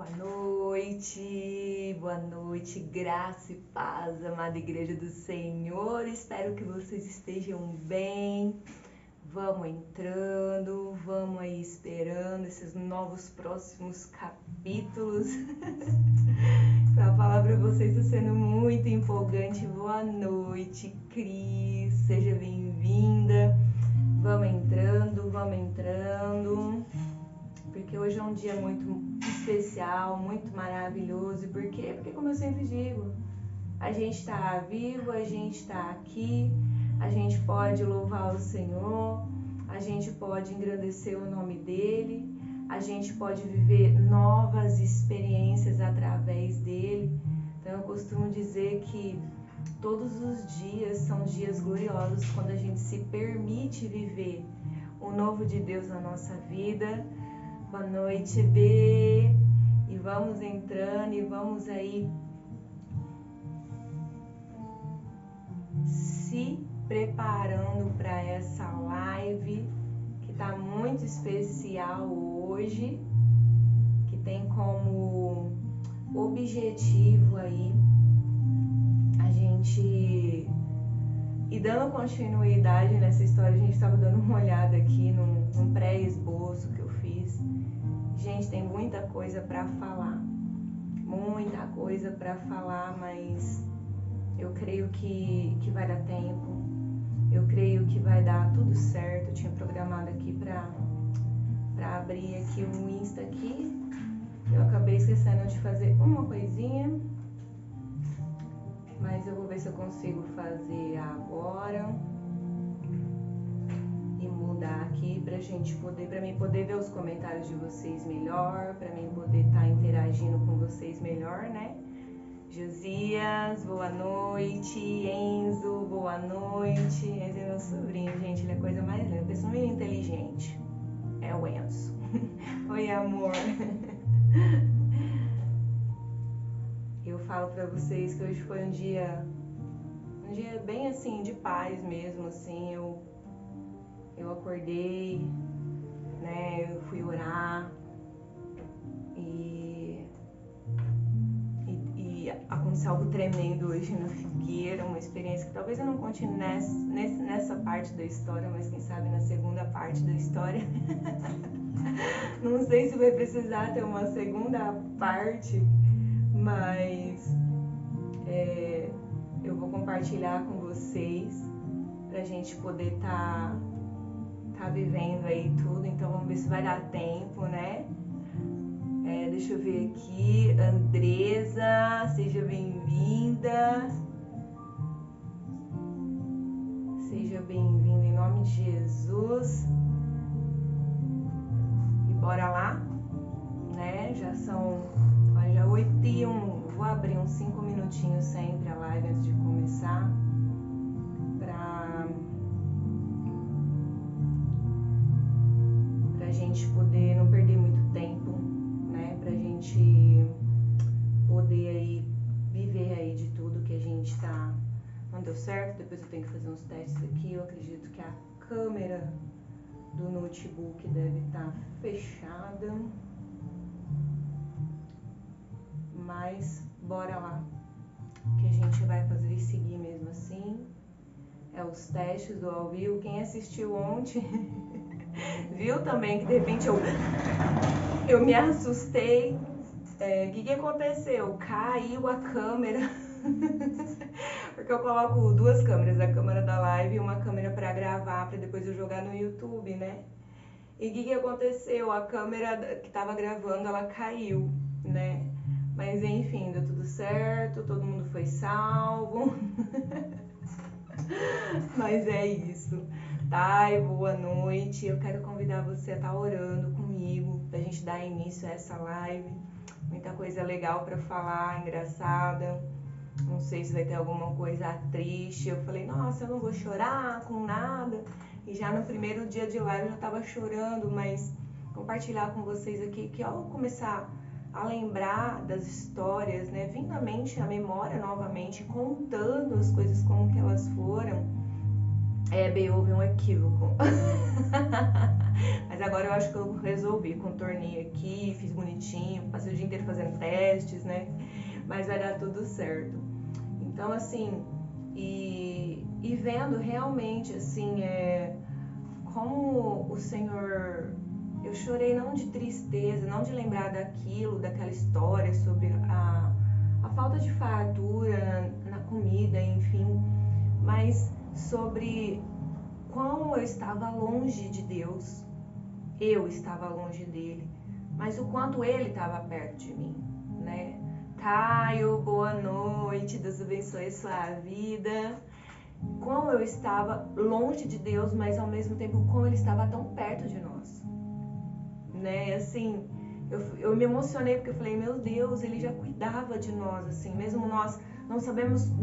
Boa noite, graça e paz, amada Igreja do Senhor. Espero que vocês estejam bem. Vamos entrando, vamos aí esperando esses novos próximos capítulos. A palavra para vocês está sendo muito empolgante. Boa noite, Cris, seja bem-vinda. Vamos entrando, porque hoje é um dia muito especial, muito maravilhoso. E por quê? Porque, como eu sempre digo, a gente está vivo, a gente está aqui, a gente pode louvar o Senhor, a gente pode engrandecer o nome dEle, a gente pode viver novas experiências através dEle. Então eu costumo dizer que todos os dias são dias gloriosos quando a gente se permite viver o novo de Deus na nossa vida. Boa noite, B. E vamos entrando e vamos aí se preparando para essa live que tá muito especial hoje, que tem como objetivo aí a gente ir dando continuidade nessa história. A gente estava dando uma olhada aqui num pré-esboço que eu fiz. Gente, tem muita coisa para falar, mas eu creio que vai dar tempo, eu creio que vai dar tudo certo. Eu tinha programado aqui para abrir aqui um Insta aqui, eu acabei esquecendo de fazer uma coisinha, mas eu vou ver se eu consigo fazer agora e mudar aqui pra gente poder, pra mim poder ver os comentários de vocês melhor, pra mim poder estar interagindo com vocês melhor, né? Josias, boa noite. Enzo, boa noite. Enzo é meu sobrinho, gente, ele é a coisa mais linda. Pensa um menino inteligente. É o Enzo. Oi, amor. Eu falo pra vocês que hoje foi um dia bem assim, de paz mesmo, assim. Eu acordei, né, eu fui orar e aconteceu algo tremendo hoje na Figueira, uma experiência que talvez eu não conte nessa parte da história, mas quem sabe na segunda parte da história. Não sei se vai precisar ter uma segunda parte, mas eu vou compartilhar com vocês pra gente poder tá vivendo aí tudo. Então vamos ver se vai dar tempo, né? Deixa eu ver aqui. Andresa, seja bem-vinda. Seja bem-vinda em nome de Jesus. E bora lá, né? Já são 8h01. Vou abrir uns 5 minutinhos sempre a live antes de começar, pra gente poder não perder muito tempo, né? Pra gente poder aí viver aí de tudo que a gente tá. Não deu certo, depois eu tenho que fazer uns testes aqui. Eu acredito que a câmera do notebook deve estar fechada, mas bora lá, que a gente vai fazer e seguir mesmo assim. Os testes do ao vivo. Quem assistiu ontem viu também que de repente eu me assustei. O que aconteceu? Caiu a câmera. Porque eu coloco 2 câmeras, a câmera da live e uma câmera para gravar, para depois eu jogar no YouTube, né? E o que aconteceu? A câmera que tava gravando, ela caiu, né? Mas enfim, deu tudo certo, todo mundo foi salvo. Mas é isso. Thay, boa noite. Eu quero convidar você a estar orando comigo, pra gente dar início a essa live. Muita coisa legal pra falar, engraçada. Não sei se vai ter alguma coisa triste. Eu falei, nossa, eu não vou chorar com nada. E já no primeiro dia de live eu já tava chorando, mas compartilhar com vocês aqui que ao começar a lembrar das histórias, né, vindo à mente, à memória novamente, contando as coisas como que elas foram, bem, houve um equívoco. Mas agora agora eu acho que eu resolvi. Contornei aqui, fiz bonitinho, passei o dia inteiro fazendo testes, né? Mas vai dar tudo certo. Então, assim, e vendo realmente, assim, como o Senhor... Eu chorei não de tristeza, não de lembrar daquilo, daquela história sobre a falta de fartura na comida, enfim, mas sobre como eu estava longe de Deus, eu estava longe dele, mas o quanto ele estava perto de mim, né? Caio, boa noite, Deus abençoe a sua vida. Como eu estava longe de Deus, mas ao mesmo tempo como ele estava tão perto de nós, né? Assim, eu me emocionei porque eu falei, meu Deus, ele já cuidava de nós, assim, mesmo nós não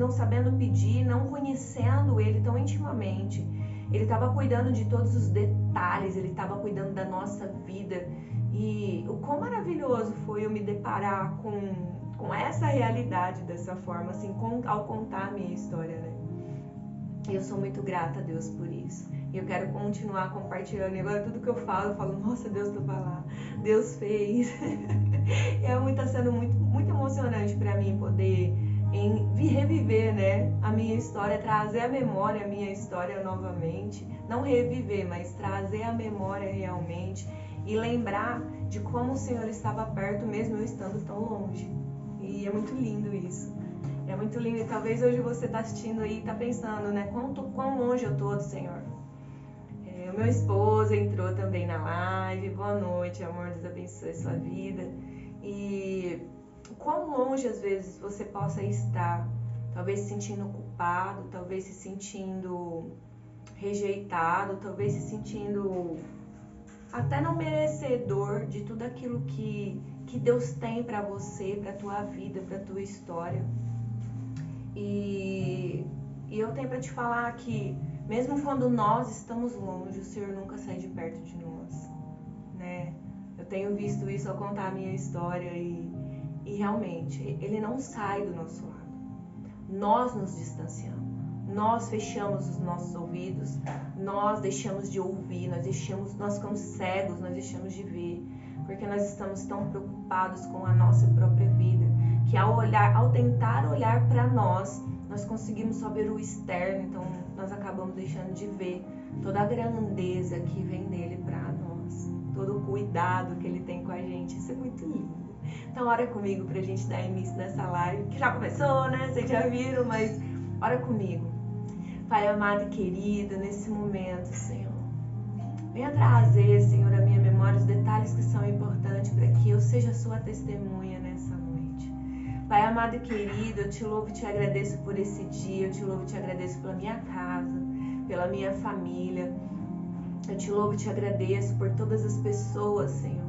sabendo pedir, não conhecendo ele tão intimamente. Ele estava cuidando de todos os detalhes, ele estava cuidando da nossa vida. E o quão maravilhoso foi eu me deparar com essa realidade dessa forma, assim, ao contar a minha história, né? E eu sou muito grata a Deus por isso. E eu quero continuar compartilhando. E agora tudo que eu falo, nossa, Deus estava lá, Deus fez. E tá sendo muito emocionante para mim poder reviver, né, a minha história, trazer à memória a minha história novamente. Não reviver, mas trazer à memória realmente. E lembrar de como o Senhor estava perto, mesmo eu estando tão longe. E é muito lindo isso. É muito lindo. E talvez hoje você está assistindo aí e está pensando, né, quão longe eu tô do Senhor. O meu esposo entrou também na live. Boa noite, amor, Deus abençoe a sua vida. E quão longe às vezes você possa estar, talvez se sentindo culpado, talvez se sentindo rejeitado, talvez se sentindo até não merecedor de tudo aquilo que Deus tem para você, para tua vida, para tua história. E eu tenho para te falar que mesmo quando nós estamos longe, o Senhor nunca sai de perto de nós, né? Eu tenho visto isso ao contar a minha história e realmente, Ele não sai do nosso lado. Nós nos distanciamos, nós fechamos os nossos ouvidos, nós deixamos de ouvir, nós ficamos cegos, nós deixamos de ver, porque nós estamos tão preocupados com a nossa própria vida, que ao tentar olhar para nós conseguimos só ver o externo, então nós acabamos deixando de ver toda a grandeza que vem dele para nós, todo o cuidado que ele tem com a gente. Isso é muito lindo. Então ora comigo pra gente dar início nessa live, que já começou, né? Vocês já viram, mas ora comigo. Pai amado e querido, nesse momento, Senhor, venha trazer, Senhor, a minha memória os detalhes que são importantes para que eu seja sua testemunha nessa noite. Pai amado e querido, eu te louvo e te agradeço por esse dia, eu te louvo e te agradeço pela minha casa, pela minha família. Eu te louvo e te agradeço por todas as pessoas, Senhor,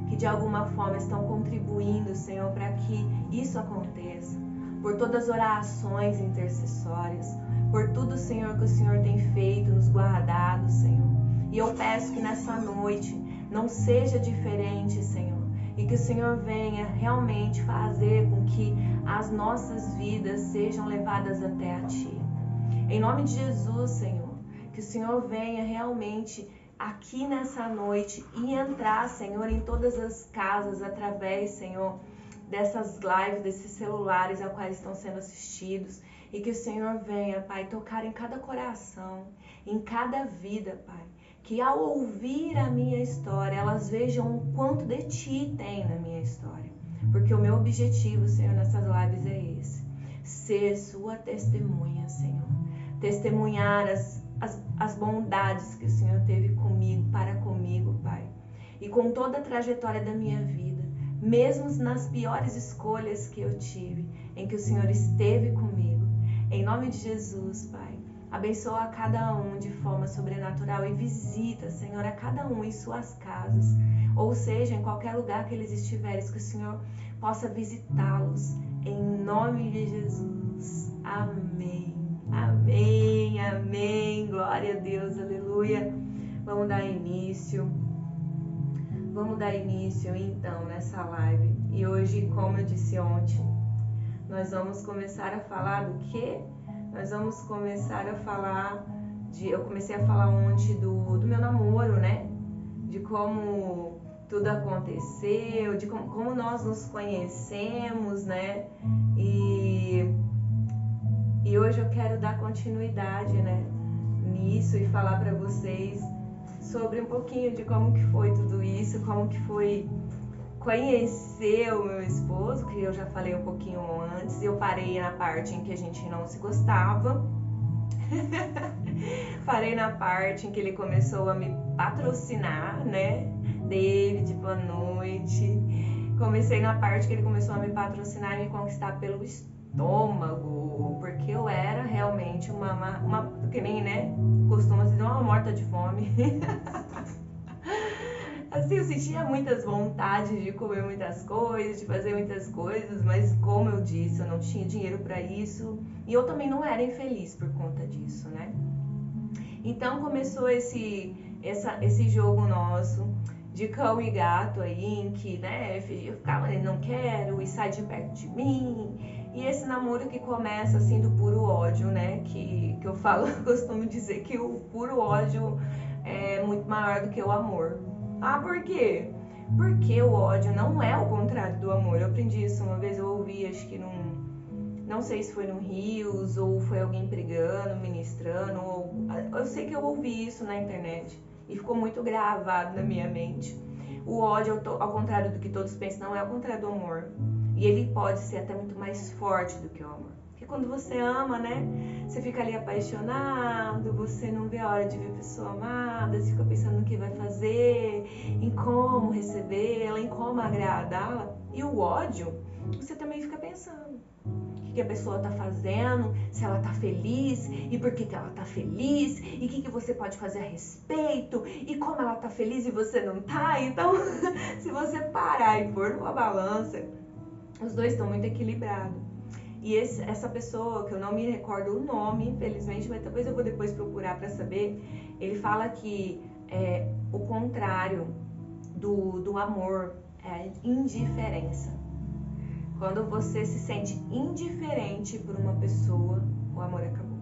que de alguma forma estão contribuindo, Senhor, para que isso aconteça. Por todas as orações intercessórias, por tudo, Senhor, que o Senhor tem feito, nos guardado, Senhor. E eu peço que nessa noite não seja diferente, Senhor, e que o Senhor venha realmente fazer com que as nossas vidas sejam levadas até a Ti. Em nome de Jesus, Senhor, que o Senhor venha realmente aqui nessa noite e entrar, Senhor, em todas as casas através, Senhor, dessas lives, desses celulares a quais estão sendo assistidos, e que o Senhor venha, Pai, tocar em cada coração, em cada vida, Pai, que ao ouvir a minha história, elas vejam o quanto de Ti tem na minha história, porque o meu objetivo, Senhor, nessas lives é esse, ser sua testemunha, Senhor, testemunhar as bondades que o Senhor teve comigo, para comigo, Pai, e com toda a trajetória da minha vida, mesmo nas piores escolhas que eu tive, em que o Senhor esteve comigo. Em nome de Jesus, Pai, abençoa a cada um de forma sobrenatural e visita, Senhor, a cada um em suas casas, ou seja, em qualquer lugar que eles estiverem, que o Senhor possa visitá-los. Em nome de Jesus. Amém. Amém, amém, glória a Deus, aleluia. Vamos dar início então nessa live. E hoje, como eu disse ontem, nós vamos começar a falar do quê? Nós vamos começar a falar eu comecei a falar ontem do meu namoro, né? como tudo aconteceu, de como nós nos conhecemos, né? E hoje eu quero dar continuidade, né, nisso e falar para vocês sobre um pouquinho de como que foi tudo isso, como que foi conhecer o meu esposo, que eu já falei um pouquinho antes. Eu parei na parte em que a gente não se gostava. Parei na parte em que ele começou a me patrocinar, né? David, boa noite. Comecei na parte que ele começou a me patrocinar e me conquistar pelo estômago, porque eu era realmente uma que nem, né? Costuma se dizer, uma morta de fome. Assim, eu sentia muitas vontades de comer muitas coisas, de fazer muitas coisas, mas como eu disse, eu não tinha dinheiro para isso e eu também não era infeliz por conta disso, né? Então começou esse jogo nosso de cão e gato aí, em que, né, eu ficava, não quero, e sai de perto de mim. E esse namoro que começa assim do puro ódio, né, que eu falo, costumo dizer que o puro ódio é muito maior do que o amor. Ah, por quê? Porque o ódio não é o contrário do amor. Eu aprendi isso uma vez, eu ouvi, acho que não sei se foi no Rios ou foi alguém pregando, ministrando, eu sei que eu ouvi isso na internet e ficou muito gravado na minha mente. O ódio, ao contrário do que todos pensam, não é ao contrário do amor. E ele pode ser até muito mais forte do que o amor. Porque quando você ama, né, você fica ali apaixonado, você não vê a hora de ver a pessoa amada, você fica pensando no que vai fazer, em como recebê-la, em como agradá-la. E o ódio, você também fica pensando o que a pessoa tá fazendo, se ela tá feliz e por que ela tá feliz e o que você pode fazer a respeito e como ela tá feliz e você não tá. Então, se você parar e pôr numa balança, os dois estão muito equilibrados. E essa pessoa, que eu não me recordo o nome, infelizmente, mas talvez eu vou depois procurar para saber, ele fala que o contrário do amor é a indiferença. Quando você se sente indiferente por uma pessoa, o amor acabou.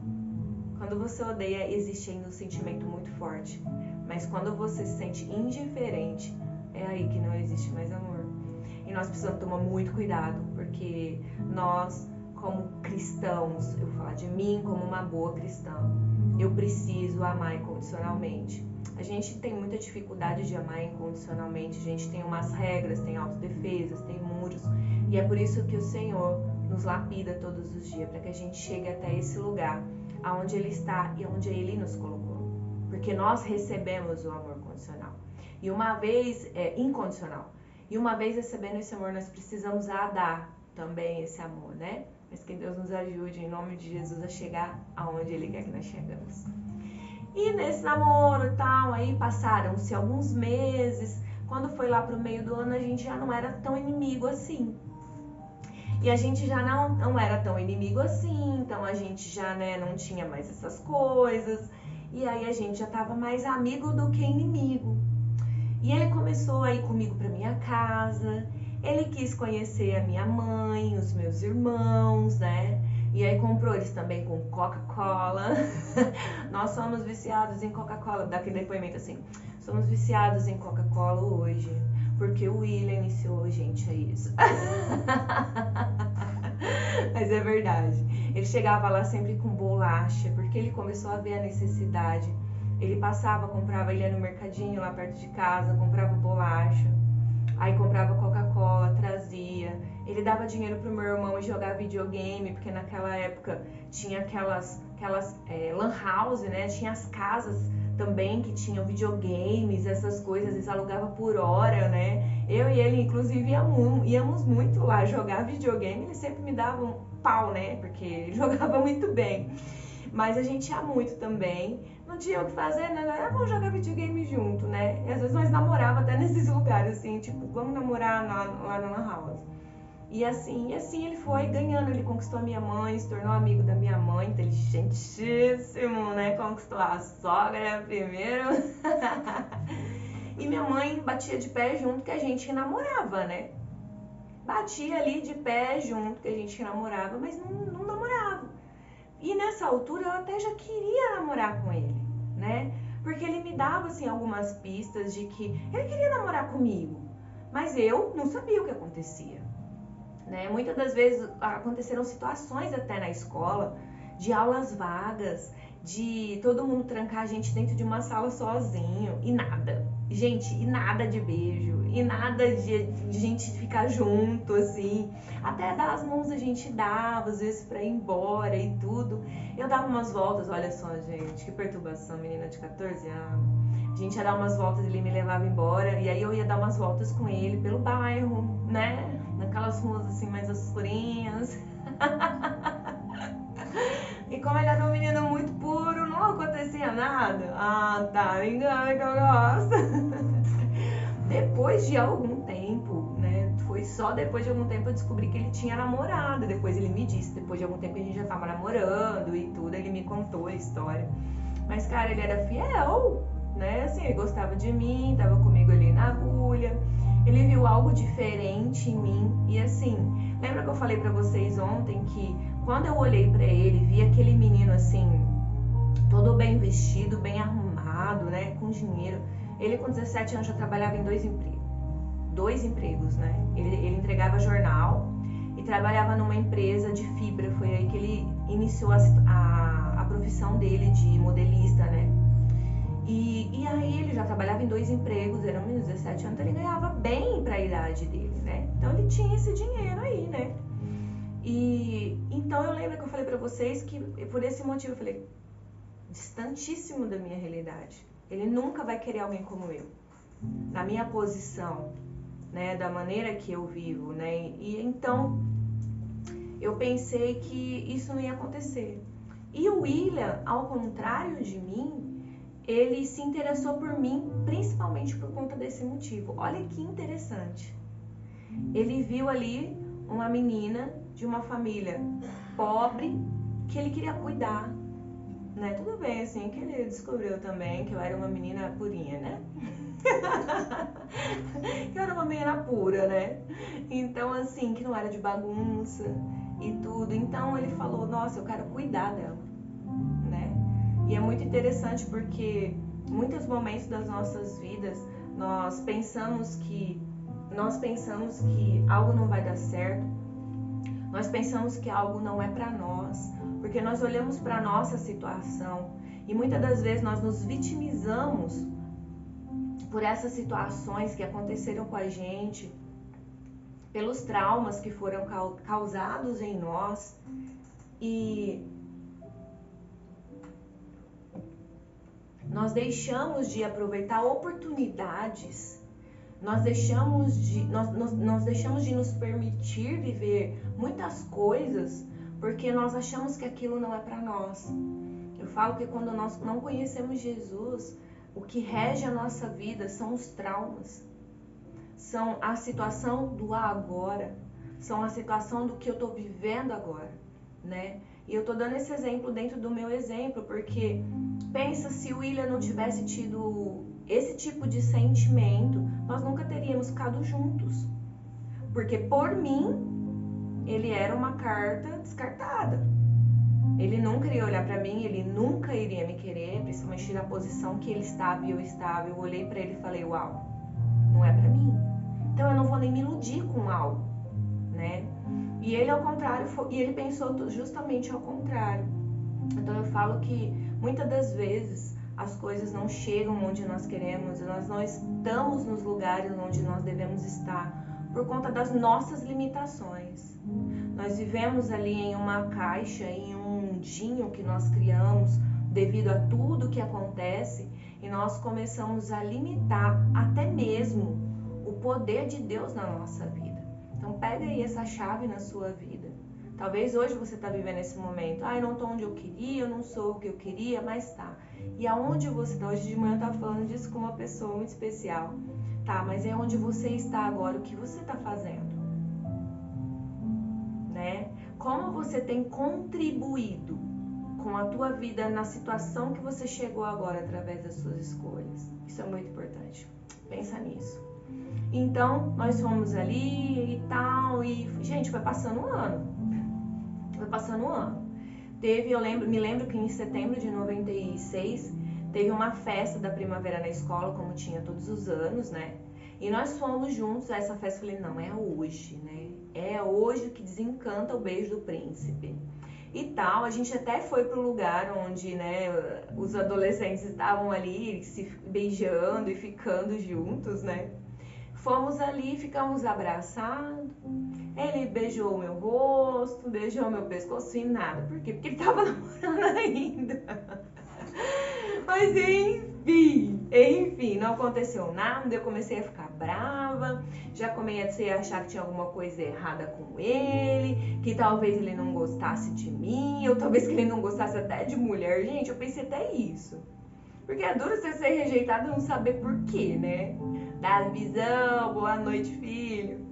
Quando você odeia, existe ainda um sentimento muito forte. Mas quando você se sente indiferente, é aí que não existe mais amor. E nós precisamos tomar muito cuidado, porque nós, como cristãos, eu vou falar de mim como uma boa cristã, eu preciso amar incondicionalmente. A gente tem muita dificuldade de amar incondicionalmente, a gente tem umas regras, tem autodefesas, tem muros, e é por isso que o Senhor nos lapida todos os dias, para que a gente chegue até esse lugar, aonde Ele está e onde Ele nos colocou. Porque nós recebemos o amor condicional. E uma vez, incondicional. E uma vez recebendo esse amor, nós precisamos dar também esse amor, né? Mas que Deus nos ajude, em nome de Jesus, a chegar aonde Ele quer que nós chegamos. E nesse namoro e tal, aí passaram-se alguns meses. Quando foi lá pro meio do ano, a gente já não era tão inimigo assim. E a gente já não era tão inimigo assim, então a gente já, né, não tinha mais essas coisas. E aí a gente já tava mais amigo do que inimigo. E ele começou a ir comigo pra minha casa, ele quis conhecer a minha mãe, os meus irmãos, né? E aí comprou eles também com Coca-Cola. Nós somos viciados em Coca-Cola, dá aquele depoimento assim, somos viciados em Coca-Cola hoje, porque o William iniciou a gente a isso. Mas é verdade. Ele chegava lá sempre com bolacha, porque ele começou a ver a necessidade. Ele passava, comprava, ele ia no mercadinho lá perto de casa, comprava bolacha, aí comprava Coca-Cola, trazia. Ele dava dinheiro pro meu irmão e jogar videogame, porque naquela época tinha aquelas lan house, né? Tinha as casas também que tinham videogames, essas coisas, eles alugavam por hora, né? Eu e ele, inclusive, íamos muito lá jogar videogame, ele sempre me dava um pau, né? Porque ele jogava muito bem. Mas a gente ia muito também. Não tinha o que fazer, né? Vamos jogar videogame junto, né? E às vezes nós namorava até nesses lugares, assim, tipo, vamos namorar lá na Lan House. E assim ele foi ganhando, ele conquistou a minha mãe, se tornou amigo da minha mãe, inteligentíssimo, né? Conquistou a sogra primeiro. E minha mãe batia de pé junto que a gente namorava, né? Batia ali de pé junto que a gente namorava, mas não namorava. E nessa altura eu até já queria namorar com ele, né? Porque ele me dava, assim, algumas pistas de que ele queria namorar comigo, mas eu não sabia o que acontecia, né? Muitas das vezes aconteceram situações até na escola, de aulas vagas, de todo mundo trancar a gente dentro de uma sala sozinho, e nada. Gente, e nada de beijo, e nada de gente ficar junto, assim. Até dar as mãos a gente dava, às vezes pra ir embora e tudo. Eu dava umas voltas, olha só, gente, que perturbação, menina de 14 anos. A gente ia dar umas voltas, ele me levava embora, e aí eu ia dar umas voltas com ele pelo bairro, né? Naquelas ruas assim mais escurinhas. E como ele era um menino muito puro, não acontecia nada. Ah, tá, me engana que eu gosto. Depois de algum tempo, né? Foi só depois de algum tempo eu descobri que ele tinha namorada. Depois ele me disse, depois de algum tempo a gente já tava namorando e tudo, ele me contou a história. Mas, cara, ele era fiel, né? Assim, ele gostava de mim, tava comigo ali na agulha. Ele viu algo diferente em mim. E assim, lembra que eu falei pra vocês ontem que quando eu olhei pra ele, vi aquele menino assim, todo bem vestido, bem arrumado, né? Com dinheiro. Ele com 17 anos já trabalhava em 2 empregos. 2 empregos, né? Ele entregava jornal e trabalhava numa empresa de fibra. Foi aí que ele iniciou a profissão dele de modelista, né? E aí ele já trabalhava em 2 empregos, era um menino de 17 anos, então ele ganhava bem pra idade dele, né? Então ele tinha esse dinheiro aí, né? E então eu lembro que eu falei pra vocês que por esse motivo eu falei, distantíssimo da minha realidade. Ele nunca vai querer alguém como eu, na minha posição, né? Da maneira que eu vivo, né? E então eu pensei que isso não ia acontecer. E o William, ao contrário de mim, ele se interessou por mim principalmente por conta desse motivo. Olha que interessante. Ele viu ali uma menina de uma família pobre que ele queria cuidar, né? Tudo bem, assim, que ele descobriu também que eu era uma menina purinha, né? Que eu era uma menina pura, né? Então, assim, que não era de bagunça e tudo. Então ele falou, nossa, eu quero cuidar dela, né? E é muito interessante porque muitos momentos das nossas vidas nós pensamos que algo não vai dar certo, nós pensamos que algo não é para nós, porque nós olhamos para nossa situação e muitas das vezes nós nos vitimizamos por essas situações que aconteceram com a gente, pelos traumas que foram causados em nós e nós deixamos de aproveitar oportunidades, nós deixamos de nos permitir viver muitas coisas porque nós achamos que aquilo não é para nós. Eu falo que quando nós não conhecemos Jesus, o que rege a nossa vida são os traumas, são a situação do agora, são a situação do que eu estou vivendo agora, né? E eu tô dando esse exemplo dentro do meu exemplo, porque pensa se o William não tivesse tido esse tipo de sentimento, nós nunca teríamos ficado juntos. Porque por mim, ele era uma carta descartada. Ele nunca iria olhar pra mim, ele nunca iria me querer, principalmente na posição que ele estava e eu estava. Eu olhei pra ele e falei, uau, não é pra mim. Então eu não vou nem me iludir com algo, né? E ele ao contrário, e ele pensou justamente ao contrário. Então eu falo que muitas das vezes as coisas não chegam onde nós queremos, nós não estamos nos lugares onde nós devemos estar por conta das nossas limitações. Nós vivemos ali em uma caixa, em um mundinho que nós criamos devido a tudo que acontece e nós começamos a limitar até mesmo o poder de Deus na nossa vida. Então pega aí essa chave na sua vida. Talvez hoje você está vivendo esse momento. Ah, eu não estou onde eu queria, eu não sou o que eu queria, mas tá. E aonde você está? Hoje de manhã eu estava falando disso com uma pessoa muito especial. Tá, mas é onde você está agora, o que você está fazendo? Né? Como você tem contribuído com a tua vida na situação que você chegou agora através das suas escolhas? Isso é muito importante. Pensa nisso. Então, nós fomos ali e tal, e, gente, foi passando um ano. Foi passando um ano. Me lembro que em setembro de 96, teve uma festa da primavera na escola, como tinha todos os anos, né? E nós fomos juntos a essa festa. Falei, não, é hoje, né? É hoje que desencanta o beijo do príncipe. E tal, a gente até foi pro lugar onde, né, os adolescentes estavam ali se beijando e ficando juntos, né? Fomos ali, ficamos abraçados. Ele beijou o meu rosto, beijou o meu pescoço e nada. Por quê? Porque ele tava namorando ainda. Mas enfim, não aconteceu nada. Eu comecei a ficar brava, já comecei a achar que tinha alguma coisa errada com ele, que talvez ele não gostasse de mim, ou talvez que ele não gostasse até de mulher. Gente, eu pensei até isso. Porque é duro você ser rejeitado e não saber por quê, né? Dá visão, boa noite, filho.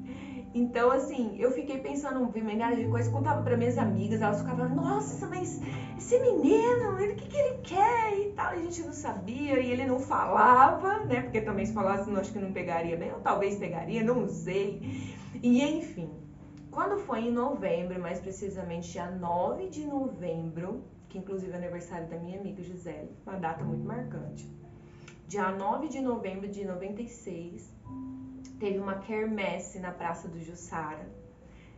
Então, assim, eu fiquei pensando uma milhares de coisas, contava para minhas amigas, elas ficavam, nossa, mas esse menino, o que ele quer e tal, a gente não sabia, e ele não falava, né, porque também se falasse, não, acho que não pegaria bem, ou talvez pegaria, não sei, e enfim, quando foi em novembro, mais precisamente dia 9 de novembro, que inclusive é aniversário da minha amiga Gisele, uma data muito marcante, dia 9 de novembro de 96, teve uma quermesse na Praça do Jussara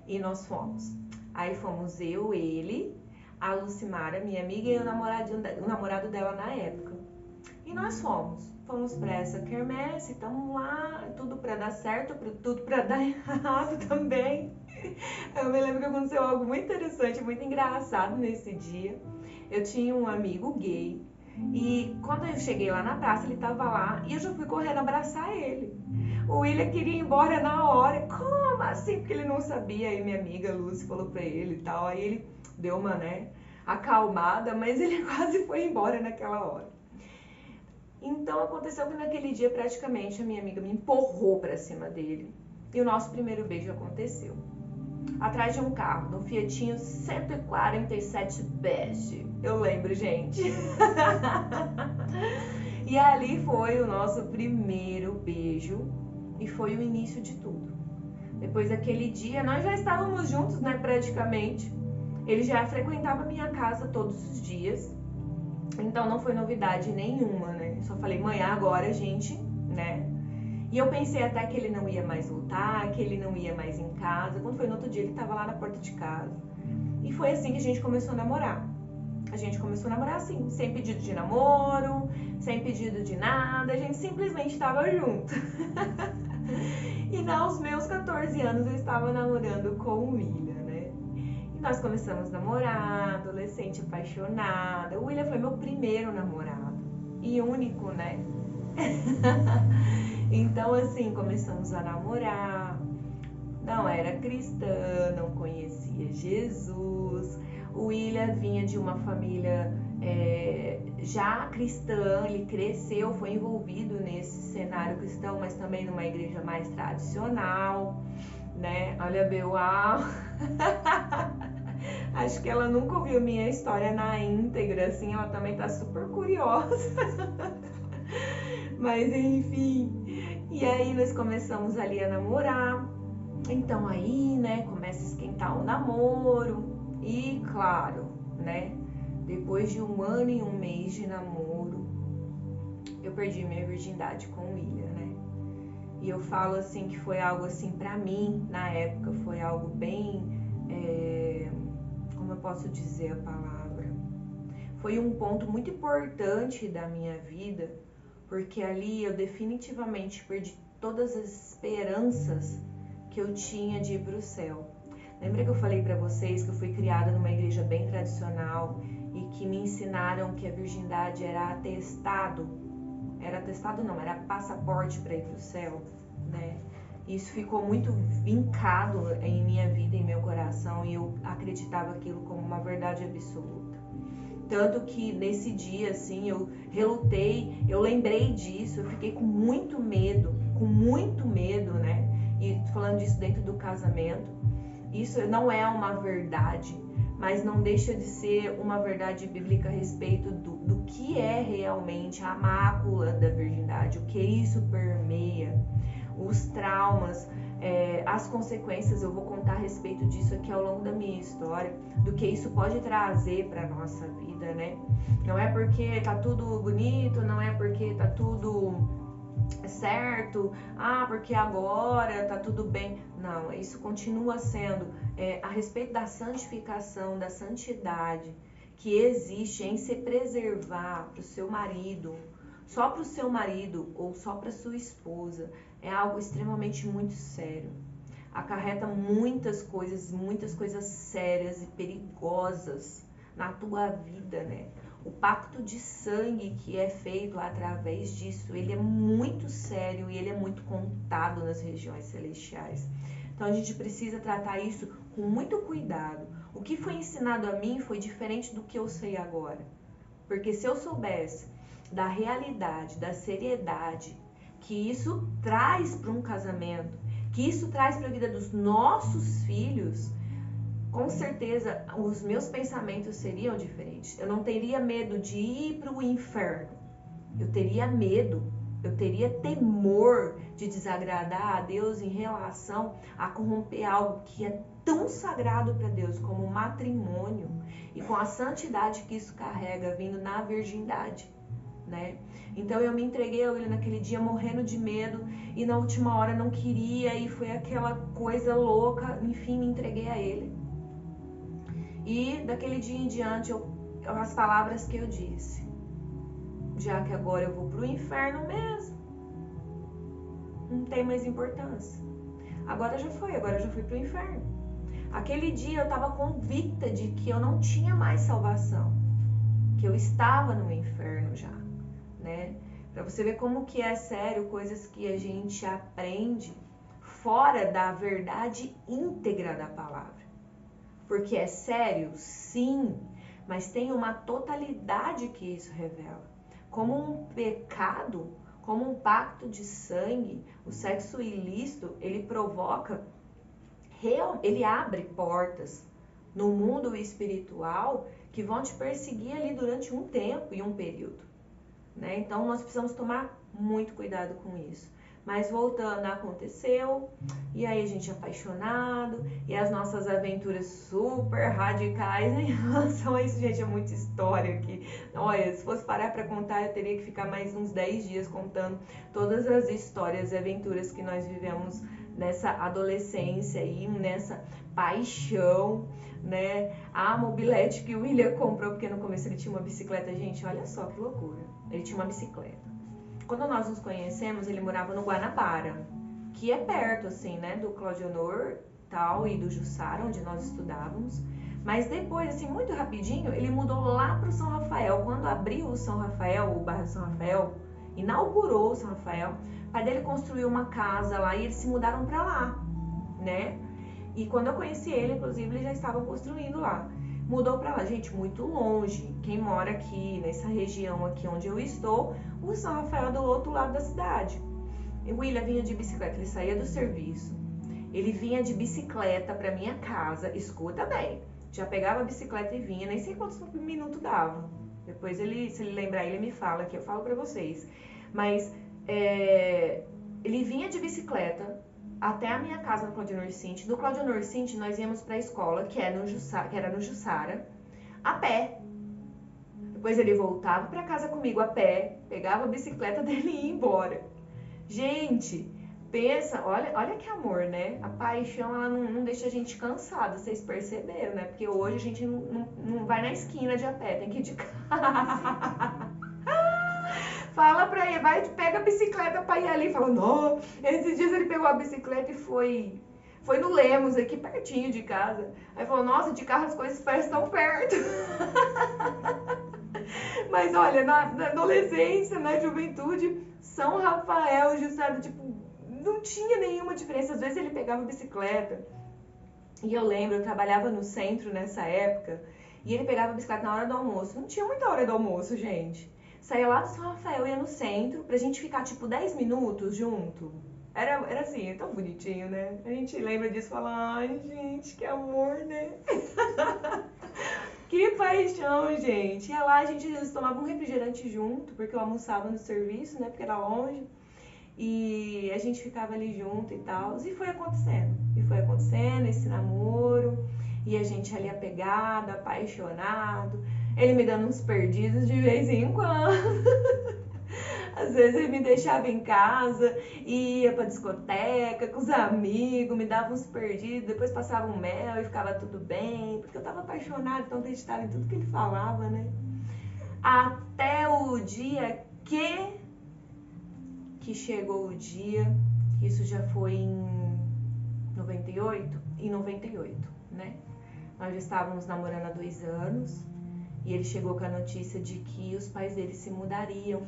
e nós fomos. Aí fomos eu, ele, a Lucimara, minha amiga, e o namorado dela na época. E nós fomos pra essa quermesse, estamos lá, tudo pra dar certo, tudo pra dar errado também. Eu me lembro que aconteceu algo muito interessante, muito engraçado nesse dia. Eu tinha um amigo gay e quando eu cheguei lá na praça, ele tava lá e eu já fui correndo abraçar ele. O William queria ir embora na hora. Como assim? Porque ele não sabia. Aí minha amiga Lucy falou pra ele e tal. Aí ele deu uma, né, acalmada, mas ele quase foi embora naquela hora. Então aconteceu que naquele dia praticamente a minha amiga me empurrou pra cima dele. E o nosso primeiro beijo aconteceu. Atrás de um carro, no Fiatinho 147 bege. Eu lembro, gente. E ali foi o nosso primeiro beijo. E foi o início de tudo. Depois daquele dia, nós já estávamos juntos, né, praticamente. Ele já frequentava minha casa todos os dias. Então não foi novidade nenhuma, né? Só falei, mãe, agora a gente, né? E eu pensei até que ele não ia mais voltar, que ele não ia mais em casa. Quando foi no outro dia, ele estava lá na porta de casa. E foi assim que a gente começou a namorar. A gente começou a namorar assim, sem pedido de namoro, sem pedido de nada. A gente simplesmente estava junto. E aos meus 14 anos eu estava namorando com o William, né? E nós começamos a namorar, adolescente apaixonada. O William foi meu primeiro namorado e único, né? Então assim, começamos a namorar. Não era cristã, não conhecia Jesus. O William vinha de uma família já cristã, ele cresceu, foi envolvido nesse cenário cristão, mas também numa igreja mais tradicional, né? Olha, Beuá, acho que ela nunca ouviu minha história na íntegra, assim, ela também tá super curiosa. Mas enfim, e aí nós começamos ali a namorar. Então aí, né, começa a esquentar o namoro e claro, né, depois de 1 ano e 1 mês de namoro, eu perdi minha virgindade com o William, né? E eu falo assim que foi algo assim pra mim, na época, foi algo bem, como eu posso dizer a palavra? Foi um ponto muito importante da minha vida, porque ali eu definitivamente perdi todas as esperanças que eu tinha de ir pro céu. Lembra que eu falei pra vocês que eu fui criada numa igreja bem tradicional e que me ensinaram que a virgindade era atestado? Era atestado não, era passaporte para ir pro céu, né? Isso ficou muito vincado em minha vida, em meu coração, e eu acreditava aquilo como uma verdade absoluta. Tanto que nesse dia, assim, eu relutei, eu lembrei disso, eu fiquei com muito medo, né? E falando disso dentro do casamento, isso não é uma verdade, mas não deixa de ser uma verdade bíblica a respeito do que é realmente a mácula da virgindade, o que isso permeia, os traumas, as consequências. Eu vou contar a respeito disso aqui ao longo da minha história, do que isso pode trazer para nossa vida, né? Não é porque tá tudo bonito, não é porque tá tudo certo, porque agora tá tudo bem. Não, isso continua sendo a respeito da santificação, da santidade que existe em se preservar para o seu marido, só para o seu marido ou só para sua esposa. É algo extremamente muito sério. Acarreta muitas coisas sérias e perigosas na tua vida, né? O pacto de sangue que é feito através disso, ele é muito sério e ele é muito contado nas regiões celestiais. Então a gente precisa tratar isso com muito cuidado. O que foi ensinado a mim foi diferente do que eu sei agora. Porque se eu soubesse da realidade, da seriedade que isso traz para um casamento, que isso traz para a vida dos nossos filhos, com certeza os meus pensamentos seriam diferentes. Eu não teria medo de ir para o inferno. Eu teria medo, eu teria temor de desagradar a Deus em relação a corromper algo que é tão sagrado para Deus como o matrimônio e com a santidade que isso carrega vindo na virgindade, né? Então eu me entreguei a ele naquele dia morrendo de medo e na última hora não queria e foi aquela coisa louca, enfim, me entreguei a ele. E daquele dia em diante, as palavras que eu disse, já que agora eu vou pro inferno mesmo, não tem mais importância. Agora já fui pro inferno. Aquele dia eu estava convicta de que eu não tinha mais salvação, que eu estava no inferno já, né? Para você ver como que é sério coisas que a gente aprende fora da verdade íntegra da palavra. Porque é sério, sim, mas tem uma totalidade que isso revela. Como um pecado, como um pacto de sangue, o sexo ilícito, ele provoca, ele abre portas no mundo espiritual que vão te perseguir ali durante um tempo e um período, né? Então nós precisamos tomar muito cuidado com isso. Mas voltando, aconteceu, e aí a gente é apaixonado, e as nossas aventuras super radicais em relação a isso, gente, é muita história aqui. Olha, se fosse parar para contar, eu teria que ficar mais uns 10 dias contando todas as histórias e aventuras que nós vivemos nessa adolescência e nessa paixão, né? A mobilete que o William comprou, porque no começo ele tinha uma bicicleta, gente, olha só que loucura, ele tinha uma bicicleta. Quando nós nos conhecemos, ele morava no Guanabara, que é perto, assim, né, do Cláudio Honor, tal, e do Jussara, onde nós estudávamos. Mas depois, assim, muito rapidinho, ele mudou lá para o São Rafael. Quando abriu o São Rafael, o bairro São Rafael, inaugurou o São Rafael, o pai dele construiu uma casa lá e eles se mudaram para lá, né? E quando eu conheci ele, inclusive, ele já estava construindo lá. Mudou para lá, gente, muito longe. Quem mora aqui, nessa região aqui onde eu estou, o São Rafael é do outro lado da cidade. O William vinha de bicicleta, ele saía do serviço, ele vinha de bicicleta para minha casa, escuta bem, já pegava a bicicleta e vinha, nem sei quantos minutos dava. Depois ele, se ele lembrar, ele me fala, que eu falo para vocês. Mas ele vinha de bicicleta até a minha casa no Cláudio Honor Cinti. Do Cláudio Honor Cinti, nós íamos para a escola, que era no Jussara, a pé. Depois ele voltava para casa comigo a pé, pegava a bicicleta dele e ia embora. Gente, pensa, olha que amor, né? A paixão, ela não deixa a gente cansada, vocês perceberam, né? Porque hoje a gente não vai na esquina de a pé, tem que ir de carro. Fala pra ele, pega a bicicleta pra ir ali. Fala, não, esses dias ele pegou a bicicleta e foi no Lemos, aqui pertinho de casa. Aí falou, nossa, de carro as coisas parecem tão perto. Mas olha, na adolescência, na juventude, São Rafael, Jussara, tipo, não tinha nenhuma diferença. Às vezes ele pegava a bicicleta. E eu lembro, eu trabalhava no centro nessa época, e ele pegava a bicicleta na hora do almoço. Não tinha muita hora do almoço, gente. Saía lá do São Rafael, ia no centro, pra gente ficar tipo 10 minutos junto. Era assim, é tão bonitinho, né? A gente lembra disso e fala, ai gente, que amor, né? Que paixão, gente. Ia lá, a gente tomava um refrigerante junto, porque eu almoçava no serviço, né? Porque era longe. E a gente ficava ali junto e tal. E foi acontecendo. E foi acontecendo esse namoro. E a gente ali apegado, apaixonado. Ele me dando uns perdidos de vez em quando. Às vezes ele me deixava em casa, ia pra discoteca com os amigos, me dava uns perdidos, depois passava um mel e ficava tudo bem, porque eu tava apaixonada, então acreditava em tudo que ele falava, né? Até o dia que chegou o dia, isso já foi em 98, né? Nós já estávamos namorando há 2 anos e ele chegou com a notícia de que os pais dele se mudariam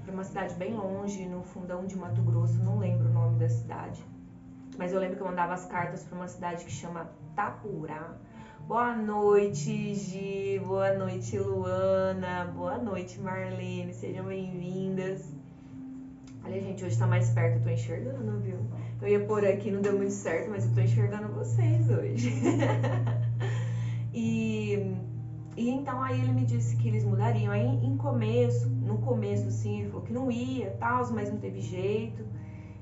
para uma cidade bem longe, no fundão de Mato Grosso, não lembro o nome da cidade. Mas eu lembro que eu mandava as cartas para uma cidade que chama Tapurá. Boa noite, Gi. Boa noite, Luana. Boa noite, Marlene. Sejam bem-vindas. Olha, gente, hoje tá mais perto, eu tô enxergando, viu? Eu ia pôr aqui, não deu muito certo, mas eu tô enxergando vocês hoje. E então aí ele me disse que eles mudariam. Aí no começo assim, ele falou que não ia, tal, mas não teve jeito.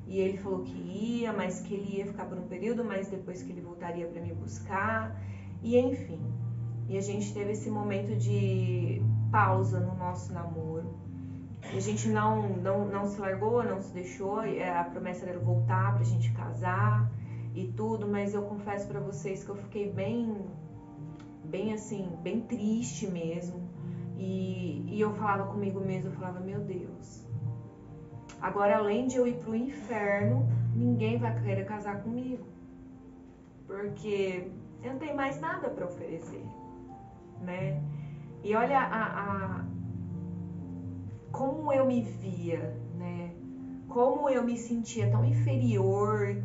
E ele falou que ia, mas que ele ia ficar por um período, mas depois que ele voltaria para me buscar. E enfim. E a gente teve esse momento de pausa no nosso namoro. E a gente não se largou, não se deixou. A promessa era voltar pra gente casar e tudo, mas eu confesso para vocês que eu fiquei bem assim, bem triste mesmo. E eu falava comigo mesma, eu falava, meu Deus, agora além de eu ir pro inferno, ninguém vai querer casar comigo, porque eu não tenho mais nada para oferecer, né? E olha como eu me via, né? Como eu me sentia tão inferior,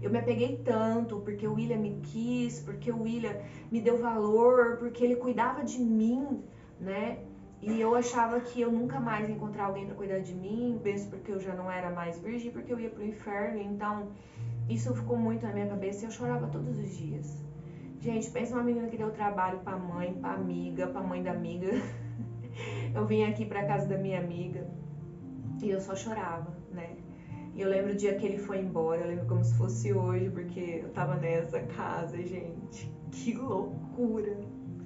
eu me apeguei tanto porque o William me quis, porque o William me deu valor, porque ele cuidava de mim, né? E eu achava que eu nunca mais ia encontrar alguém para cuidar de mim, mesmo porque eu já não era mais virgem, porque eu ia pro inferno. Então, isso ficou muito na minha cabeça e eu chorava todos os dias. Gente, pensa uma menina que deu trabalho pra mãe, pra amiga, pra mãe da amiga. Eu vim aqui pra casa da minha amiga e eu só chorava, né? E eu lembro o dia que ele foi embora, eu lembro como se fosse hoje, porque eu tava nessa casa, gente. Que loucura!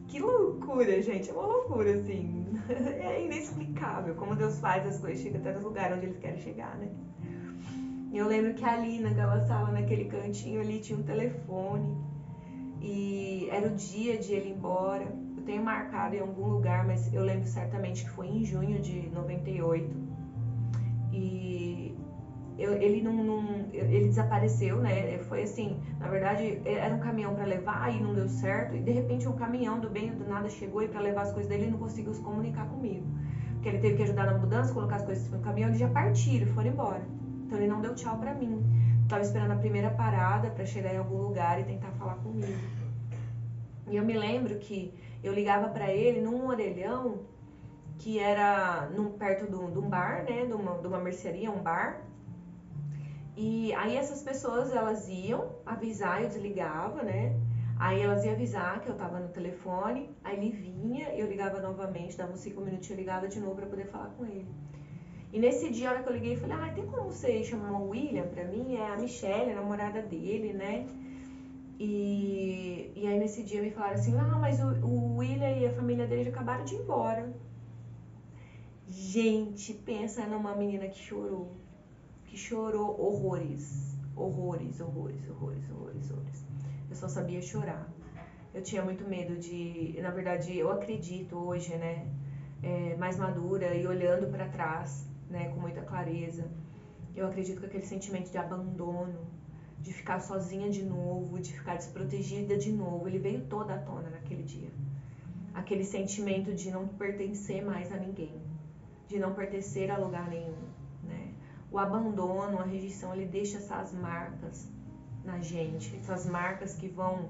Que loucura, gente! É uma loucura, assim. É inexplicável como Deus faz as coisas, chega até no lugar onde eles querem chegar, né? E eu lembro que ali naquela sala, naquele cantinho ali, tinha um telefone. E era o dia de ele ir embora. Eu tenho marcado em algum lugar, mas eu lembro certamente que foi em junho de 98. E ele desapareceu, né? Foi assim, na verdade, era um caminhão para levar e não deu certo. E de repente um caminhão do bem e do nada chegou e para levar as coisas dele ele não conseguiu se comunicar comigo. Porque ele teve que ajudar na mudança, colocar as coisas no caminhão, eles já partiram, foram embora. Então ele não deu tchau para mim. Tava esperando a primeira parada para chegar em algum lugar e tentar falar comigo. E eu me lembro que eu ligava para ele num orelhão que era perto de um bar, né? De uma mercearia, um bar. E aí essas pessoas, elas iam avisar, eu desligava, né? Aí elas iam avisar que eu tava no telefone, aí ele vinha, eu ligava novamente, dava uns 5 minutos, eu ligava de novo pra poder falar com ele. E nesse dia, a hora que eu liguei, eu falei, tem como você chamar o William pra mim? É a Michelle, a namorada dele, né? E aí nesse dia me falaram assim, mas o William e a família dele já acabaram de ir embora. Gente, pensa numa menina que chorou horrores. Eu só sabia chorar. Eu tinha muito medo na verdade, eu acredito hoje, né, mais madura e olhando para trás, né, com muita clareza, eu acredito que aquele sentimento de abandono, de ficar sozinha de novo, de ficar desprotegida de novo, ele veio toda à tona naquele dia. Aquele sentimento de não pertencer mais a ninguém, de não pertencer a lugar nenhum, né? O abandono, a rejeição, ele deixa essas marcas na gente, essas marcas que vão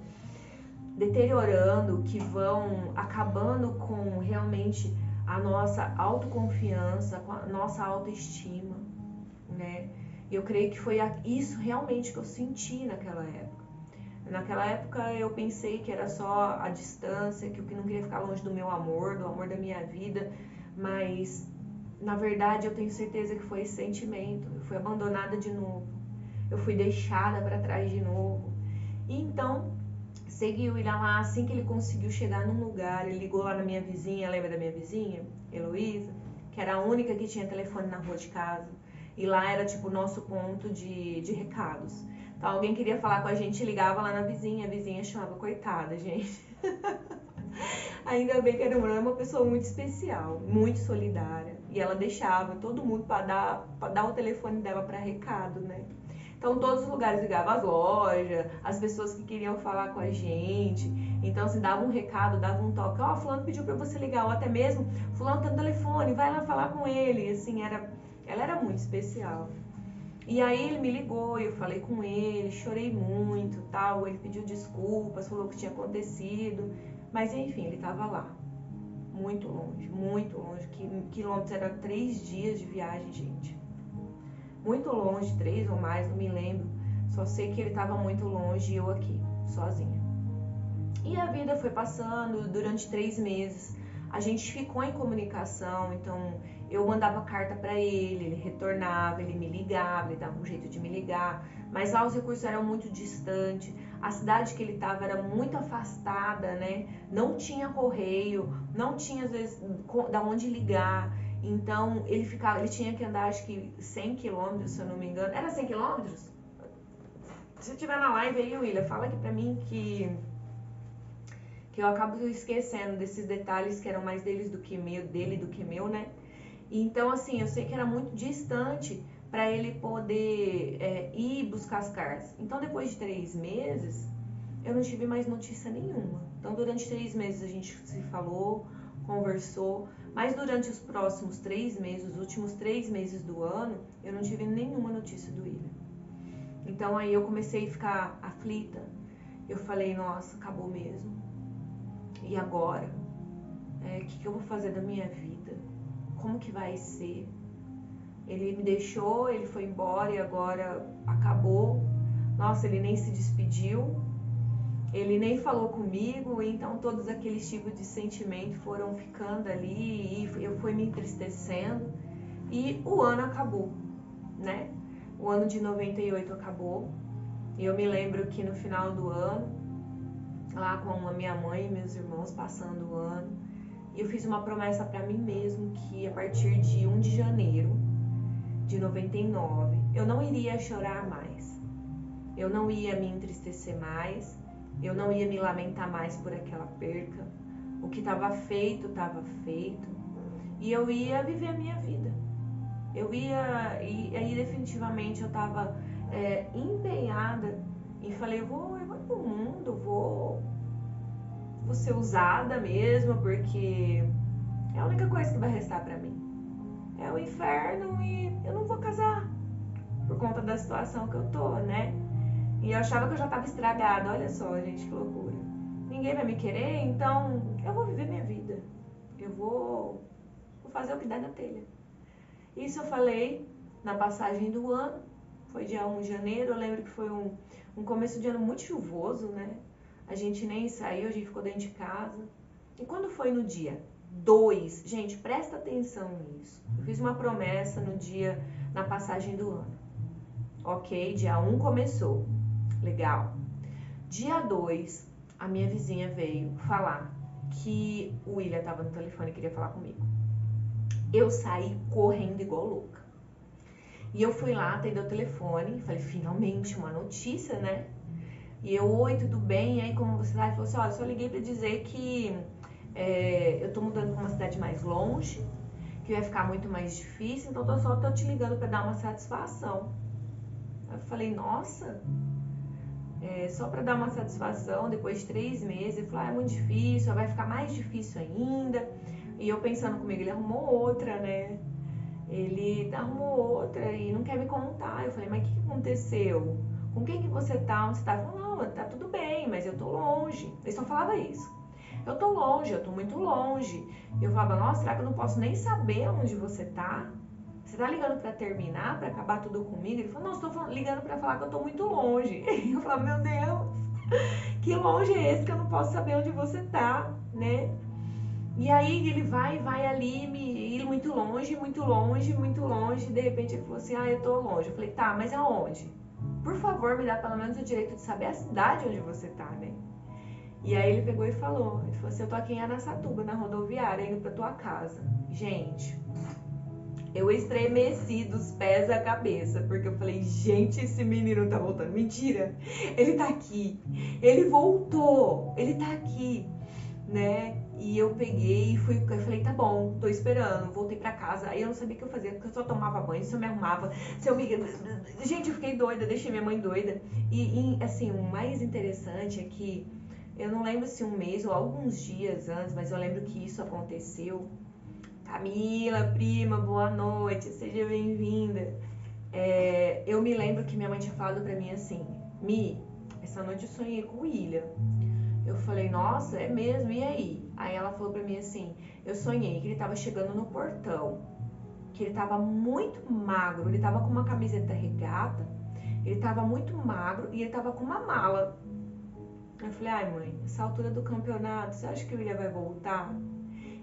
deteriorando, que vão acabando com realmente a nossa autoconfiança, com a nossa autoestima, né? Eu creio que foi isso realmente que eu senti naquela época. Naquela época eu pensei que era só a distância, que eu não queria ficar longe do meu amor, do amor da minha vida, mas na verdade, eu tenho certeza que foi esse sentimento. Eu fui abandonada de novo. Eu fui deixada para trás de novo. E então, segui o William lá. Assim que ele conseguiu chegar num lugar, ele ligou lá na minha vizinha. Lembra da minha vizinha, Heloísa? Que era a única que tinha telefone na rua de casa. E lá era tipo o nosso ponto de recados. Então, alguém queria falar com a gente, ligava lá na vizinha. A vizinha chamava, coitada, gente. Ainda bem que a Ana é uma pessoa muito especial, muito solidária. E ela deixava todo mundo para dar o telefone dela para recado, né? Então, todos os lugares ligavam, as lojas, as pessoas que queriam falar com a gente. Então, assim, dava um recado, dava um toque. Ó, fulano pediu para você ligar, ou até mesmo, fulano tá no telefone, vai lá falar com ele. Assim, ela era muito especial. E aí ele me ligou, eu falei com ele, chorei muito, tal. Ele pediu desculpas, falou o que tinha acontecido. Mas enfim, ele estava lá, muito longe, quilômetros, era 3 dias de viagem, gente. Muito longe, 3 ou mais, não me lembro. Só sei que ele estava muito longe e eu aqui, sozinha. E a vida foi passando durante 3 meses. A gente ficou em comunicação, então eu mandava carta para ele retornava, ele me ligava, ele dava um jeito de me ligar, mas lá os recursos eram muito distantes, a cidade que ele estava era muito afastada, né? Não tinha correio, não tinha às vezes da onde ligar, então ele tinha que andar acho que 100 quilômetros, se eu não me engano, era 100 quilômetros? Se tiver na live aí, William, fala aqui pra mim que eu acabo esquecendo desses detalhes que eram mais dele do que meu, né? Então, assim, eu sei que era muito distante para ele poder ir buscar as cartas. Então, depois de 3 meses, eu não tive mais notícia nenhuma. Então, durante 3 meses a gente se falou, conversou, mas durante os próximos 3 meses, os últimos 3 meses do ano, eu não tive nenhuma notícia do William. Então, aí eu comecei a ficar aflita. Eu falei, nossa, acabou mesmo. E agora? O que eu vou fazer da minha vida? Como que vai ser? Ele me deixou, ele foi embora e agora acabou. Nossa, ele nem se despediu, ele nem falou comigo, então todos aqueles tipos de sentimento foram ficando ali e eu fui me entristecendo e o ano acabou, né? O ano de 98 acabou e eu me lembro que no final do ano, lá com a minha mãe e meus irmãos passando o ano, eu fiz uma promessa para mim mesmo que a partir de 1 de janeiro de 99 eu não iria chorar mais, eu não ia me entristecer mais, eu não ia me lamentar mais por aquela perca. O que estava feito e eu ia viver a minha vida. E aí definitivamente eu estava empenhada e falei, eu vou pro mundo, vou ser usada mesmo, porque é a única coisa que vai restar pra mim. É o inferno e eu não vou casar por conta da situação que eu tô, né? E eu achava que eu já tava estragada, olha só, gente, que loucura. Ninguém vai me querer, então eu vou viver minha vida. Eu vou fazer o que der na telha. Isso eu falei na passagem do ano, foi dia 1 de janeiro, eu lembro que foi um começo de ano muito chuvoso, né? A gente nem saiu, a gente ficou dentro de casa. E quando foi no dia 2, gente, presta atenção nisso. Eu fiz uma promessa na passagem do ano. Ok, dia 1 começou. Legal. Dia 2, a minha vizinha veio falar que o William tava no telefone e queria falar comigo. Eu saí correndo igual louca. E eu fui lá atender o telefone, falei, finalmente uma notícia, né? E eu, oi, tudo bem? E aí, como você tá? Ele falou assim, olha, só liguei pra dizer que eu tô mudando pra uma cidade mais longe, que vai ficar muito mais difícil, então tô te ligando pra dar uma satisfação. Eu falei, nossa, só pra dar uma satisfação, depois de 3 meses. Ele falou, é muito difícil, vai ficar mais difícil ainda. E eu pensando comigo, ele arrumou outra, né? Ele arrumou outra e não quer me contar. Eu falei, mas o que aconteceu? Com quem que você tá? Onde você tá? Ele falou, não, tá tudo bem, mas eu tô longe. Ele só falava isso. Eu tô longe, eu tô muito longe. E eu falava, nossa, será que eu não posso nem saber onde você tá? Você tá ligando pra terminar, pra acabar tudo comigo? Ele falou, não, estou ligando pra falar que eu tô muito longe. E eu falava, meu Deus, que longe é esse que eu não posso saber onde você tá, né? E aí ele vai ali, ir muito longe, muito longe, muito longe. De repente ele falou assim, eu tô longe. Eu falei, tá, mas aonde? Por favor, me dá pelo menos o direito de saber a cidade onde você tá, né? E aí ele pegou e ele falou assim, eu tô aqui em Araçatuba, na rodoviária, indo pra tua casa. Gente, eu estremeci dos pés à cabeça, porque eu falei, gente, esse menino tá voltando. Mentira, ele tá aqui, ele voltou, ele tá aqui, né? E eu peguei e fui, eu falei, tá bom, tô esperando, voltei pra casa. Aí eu não sabia o que eu fazia, porque eu só tomava banho, se eu me arrumava, se eu me... Gente, eu fiquei doida, deixei minha mãe doida. E assim, o mais interessante é que eu não lembro se um mês ou alguns dias antes, mas eu lembro que isso aconteceu. Camila, prima, boa noite, seja bem-vinda. Eu me lembro que minha mãe tinha falado pra mim assim, Mi, essa noite eu sonhei com o William. Eu falei, nossa, é mesmo? E aí? Aí ela falou pra mim assim, eu sonhei que ele tava chegando no portão, que ele tava muito magro, ele tava com uma camiseta regata, ele tava muito magro e ele tava com uma mala. Eu falei, ai mãe, essa altura do campeonato, você acha que o William vai voltar?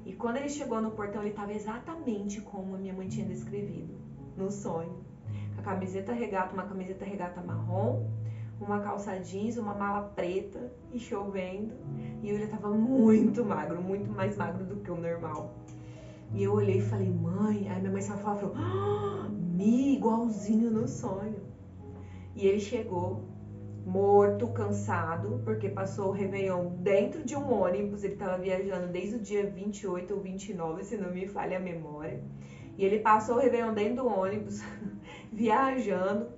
E quando ele chegou no portão, ele tava exatamente como a minha mãe tinha descrevido no sonho. Com a camiseta regata, uma camiseta regata marrom, uma calça jeans, uma mala preta e chovendo. E ele tava muito magro, muito mais magro do que o normal. E eu olhei e falei, mãe, aí minha mãe só falou, Mi, igualzinho no sonho. E ele chegou morto, cansado, porque passou o Réveillon dentro de um ônibus, ele tava viajando desde o dia 28 ou 29, se não me falha a memória. E ele passou o Réveillon dentro do ônibus, viajando.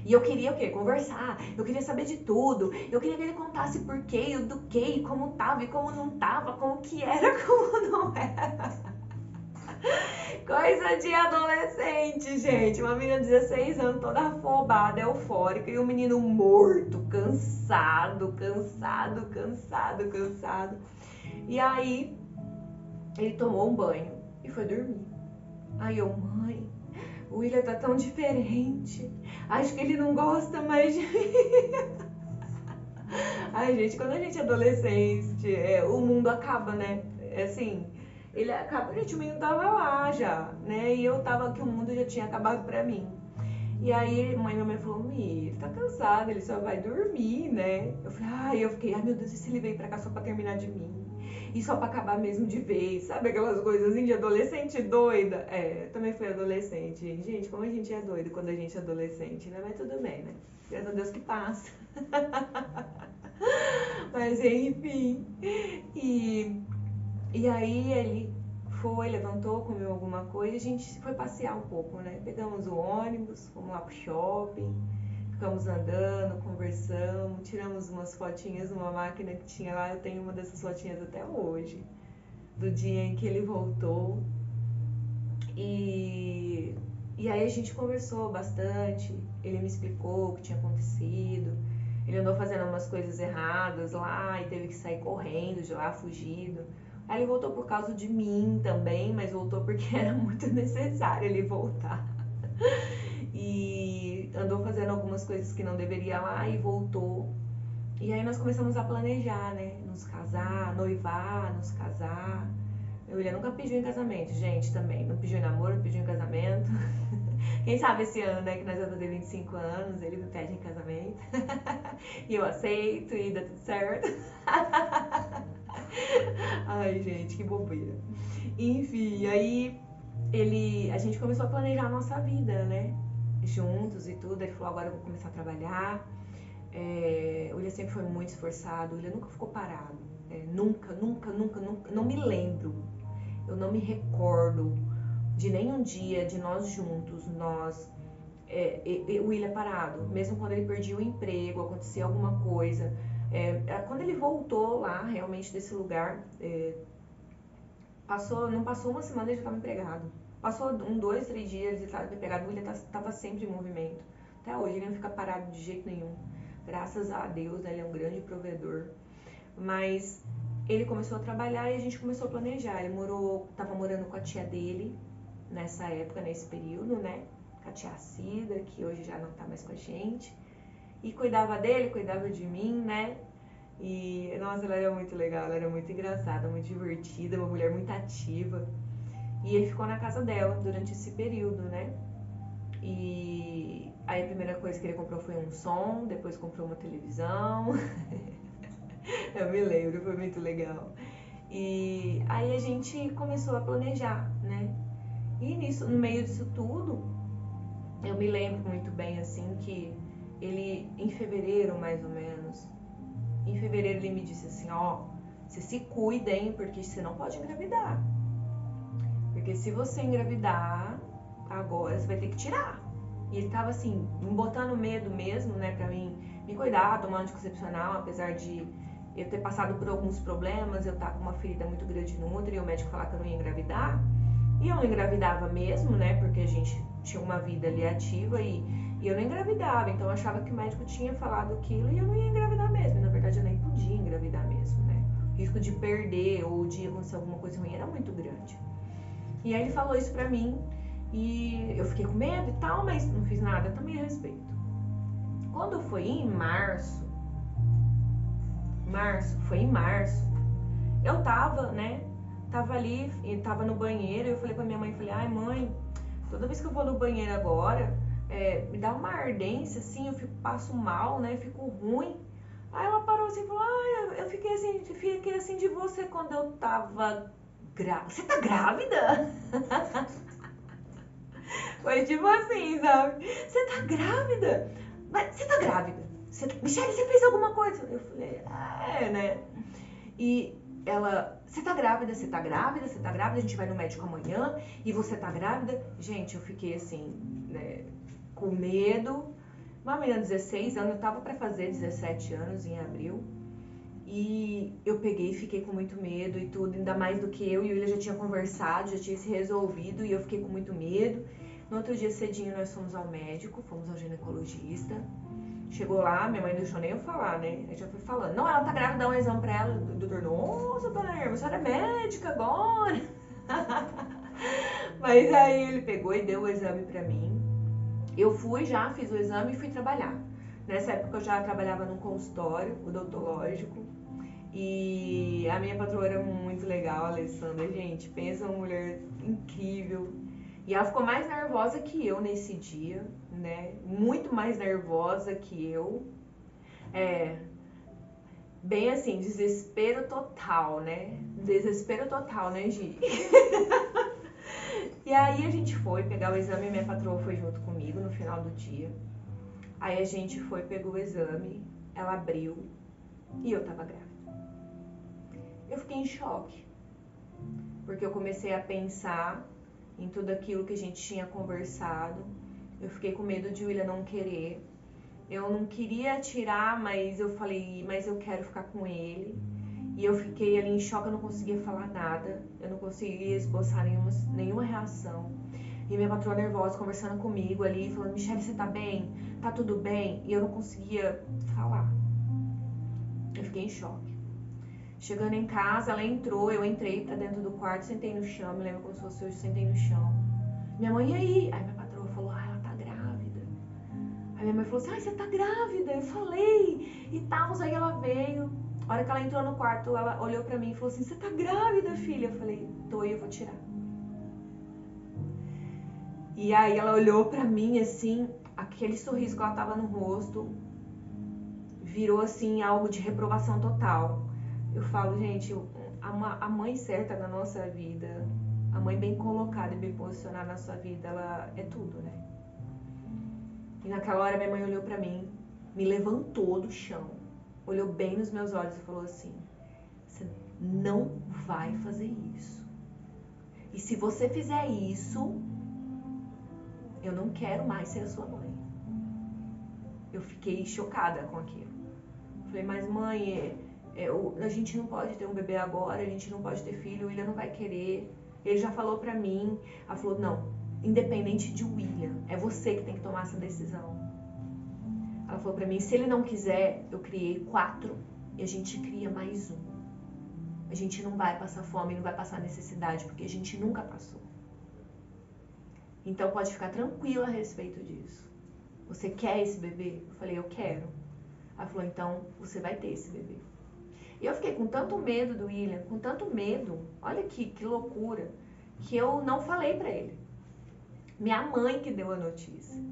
E eu queria o quê? Conversar. Eu queria saber de tudo. Eu queria que ele contasse por quê, do quê, como tava e como não tava, como que era, como não era. Coisa de adolescente, gente. Uma menina de 16 anos, toda afobada, eufórica, e um menino morto, cansado, cansado, cansado, cansado. E aí, ele tomou um banho e foi dormir. Aí eu, mãe, o William tá tão diferente. Acho que ele não gosta mais de mim. Ai, gente, quando a gente é adolescente, o mundo acaba, né? Assim, ele acaba, gente, o menino tava lá já, né? E eu tava que o mundo já tinha acabado pra mim. E aí, minha mãe falou, Mi, ele tá cansado, ele só vai dormir, né? Eu falei, ai meu Deus, e se ele veio pra cá só pra terminar de mim? E só pra acabar mesmo de vez, sabe aquelas coisas assim de adolescente doida? Eu também fui adolescente. Gente, como a gente é doido quando a gente é adolescente, né? Mas tudo bem, né? Graças a Deus que passa. Mas enfim. E aí ele foi, levantou, comeu alguma coisa e a gente foi passear um pouco, né? Pegamos o ônibus, fomos lá pro shopping, ficamos andando, conversamos, tiramos umas fotinhas numa máquina que tinha lá. Eu tenho uma dessas fotinhas até hoje, do dia em que ele voltou. E aí a gente conversou bastante, ele me explicou o que tinha acontecido. Ele andou fazendo umas coisas erradas lá e teve que sair correndo de lá, fugido. Aí ele voltou por causa de mim também, mas voltou porque era muito necessário ele voltar. E andou fazendo algumas coisas que não deveria lá e voltou. E aí nós começamos a planejar, né? Nos casar, noivar, nos casar. O William nunca pediu em casamento, gente, também. Não pediu em namoro, não pediu em casamento. Quem sabe esse ano, né, que nós vamos fazer 25 anos, ele me pede em casamento. E eu aceito e dá tudo certo. Ai, gente, que bobeira. Enfim, aí a gente começou a planejar a nossa vida, né? Juntos e tudo. Ele falou, agora eu vou começar a trabalhar. O William sempre foi muito esforçado, o William nunca ficou parado. Nunca, não me lembro. Eu não me recordo de nenhum dia de nós juntos, o William parado, mesmo quando ele perdia o emprego, acontecia alguma coisa. Quando ele voltou lá, realmente, desse lugar, não passou uma semana ele já estava empregado. Passou 2, 3 dias ele estava empregado, o William estava sempre em movimento. Até hoje ele não fica parado de jeito nenhum. Graças a Deus, né, ele é um grande provedor. Mas ele começou a trabalhar e a gente começou a planejar. Ele estava morando com a tia dele nessa época, nesse período, né? Com a tia Cida, que hoje já não tá mais com a gente. E cuidava dele, cuidava de mim, né? E, nossa, ela era muito legal, ela era muito engraçada, muito divertida, uma mulher muito ativa. E ele ficou na casa dela durante esse período, né? E aí a primeira coisa que ele comprou foi um som, depois comprou uma televisão. Eu me lembro, foi muito legal. E aí a gente começou a planejar, né? E nisso, no meio disso tudo, eu me lembro muito bem assim que ele, em fevereiro mais ou menos, em fevereiro ele me disse assim, ó, você se cuidem porque você não pode engravidar. Porque se você engravidar, agora você vai ter que tirar. E ele tava assim, me botando medo mesmo, né, pra mim me cuidar, tomar anticoncepcional, apesar de eu ter passado por alguns problemas, eu tava com uma ferida muito grande no útero e o médico falar que eu não ia engravidar. E eu não engravidava mesmo, né, porque a gente tinha uma vida ali ativa e eu não engravidava. Então eu achava que o médico tinha falado aquilo e eu não ia engravidar mesmo. E, na verdade eu nem podia engravidar mesmo, né. O risco de perder ou de acontecer alguma coisa ruim era muito grande. E aí ele falou isso pra mim e eu fiquei com medo e tal, mas não fiz nada também a respeito. Quando foi em março, eu tava, né, tava ali, tava no banheiro, eu falei pra minha mãe, falei, ai mãe, toda vez que eu vou no banheiro agora, me dá uma ardência assim, eu passo mal, né, fico ruim. Aí ela parou assim e falou, ai, eu fiquei assim de você quando eu tava grávida. Você tá grávida? Foi tipo assim, sabe? Você tá grávida? Mas você tá grávida? Michelle, você fez alguma coisa? Eu falei, né? E ela, você tá grávida, você tá grávida, você tá grávida, a gente vai no médico amanhã e você tá grávida. Gente, eu fiquei assim, né, com medo. Uma menina de 16 anos, eu tava pra fazer 17 anos em abril. E eu peguei e fiquei com muito medo e tudo, ainda mais do que eu e o William já tinha conversado, já tinha se resolvido e eu fiquei com muito medo. No outro dia cedinho nós fomos ao médico, fomos ao ginecologista. Chegou lá, minha mãe não deixou nem eu falar, né? Aí já foi falando, não, ela tá grávida, dá um exame pra ela. O doutor, nossa, dona Irma, a senhora é médica agora. Mas aí ele pegou e deu o exame pra mim. Eu fui já, fiz o exame e fui trabalhar. Nessa época eu já trabalhava num consultório odontológico. E a minha patroa era muito legal, a Alessandra, gente, pensa uma mulher incrível. E ela ficou mais nervosa que eu nesse dia, né? Muito mais nervosa que eu. Bem assim, desespero total, né? Desespero total, né, Gi? E aí a gente foi pegar o exame, minha patroa foi junto comigo no final do dia. Aí a gente foi, pegou o exame, ela abriu e eu tava grávida. Eu fiquei em choque, porque eu comecei a pensar em tudo aquilo que a gente tinha conversado. Eu fiquei com medo de William não querer. Eu não queria tirar, mas eu falei, mas eu quero ficar com ele. E eu fiquei ali em choque, eu não conseguia falar nada. Eu não conseguia esboçar nenhuma reação. E minha patroa nervosa conversando comigo ali, falando, Michelle, você tá bem? Tá tudo bem? E eu não conseguia falar. Eu fiquei em choque. Chegando em casa, ela entrou, eu entrei pra dentro do quarto, sentei no chão, me lembro como se fosse hoje, sentei no chão. Minha mãe, e aí? Aí minha patroa falou, ela tá grávida. Aí minha mãe falou assim, você tá grávida? Eu falei, e tal, aí ela veio. A hora que ela entrou no quarto, ela olhou pra mim e falou assim, você tá grávida, filha? Eu falei, tô, e eu vou tirar. E aí ela olhou pra mim assim, aquele sorriso que ela tava no rosto, virou assim algo de reprovação total. Eu falo, gente, a mãe certa na nossa vida, a mãe bem colocada e bem posicionada na sua vida, ela é tudo, né? E naquela hora minha mãe olhou pra mim, me levantou do chão, olhou bem nos meus olhos e falou assim, você não vai fazer isso. E se você fizer isso, eu não quero mais ser a sua mãe. Eu fiquei chocada com aquilo. Falei, mas mãe, a gente não pode ter um bebê agora, a gente não pode ter filho, o William não vai querer. Ele já falou pra mim, ela falou, não, independente de William, é você que tem que tomar essa decisão. Ela falou pra mim, se ele não quiser, eu criei 4 e a gente cria mais um. A gente não vai passar fome, não vai passar necessidade, porque a gente nunca passou. Então pode ficar tranquila a respeito disso. Você quer esse bebê? Eu falei, eu quero. Ela falou, então você vai ter esse bebê. E eu fiquei com tanto medo do William, com tanto medo, olha que loucura, que eu não falei pra ele. Minha mãe que deu a notícia.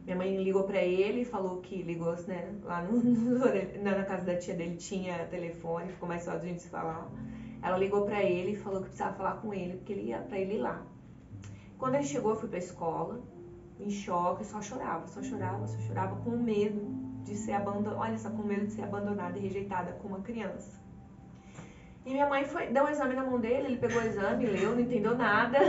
Minha mãe ligou pra ele e falou que ligou, né, lá na casa da tia dele tinha telefone, ficou mais fácil a gente se falar. Ela ligou pra ele e falou que precisava falar com ele, porque ele ia pra ele ir lá. Quando ele chegou, eu fui pra escola, em choque, só chorava, com medo de ser abandonada, olha só, com medo de ser abandonada e rejeitada como uma criança. E minha mãe deu o exame na mão dele, ele pegou o exame, leu, não entendeu nada.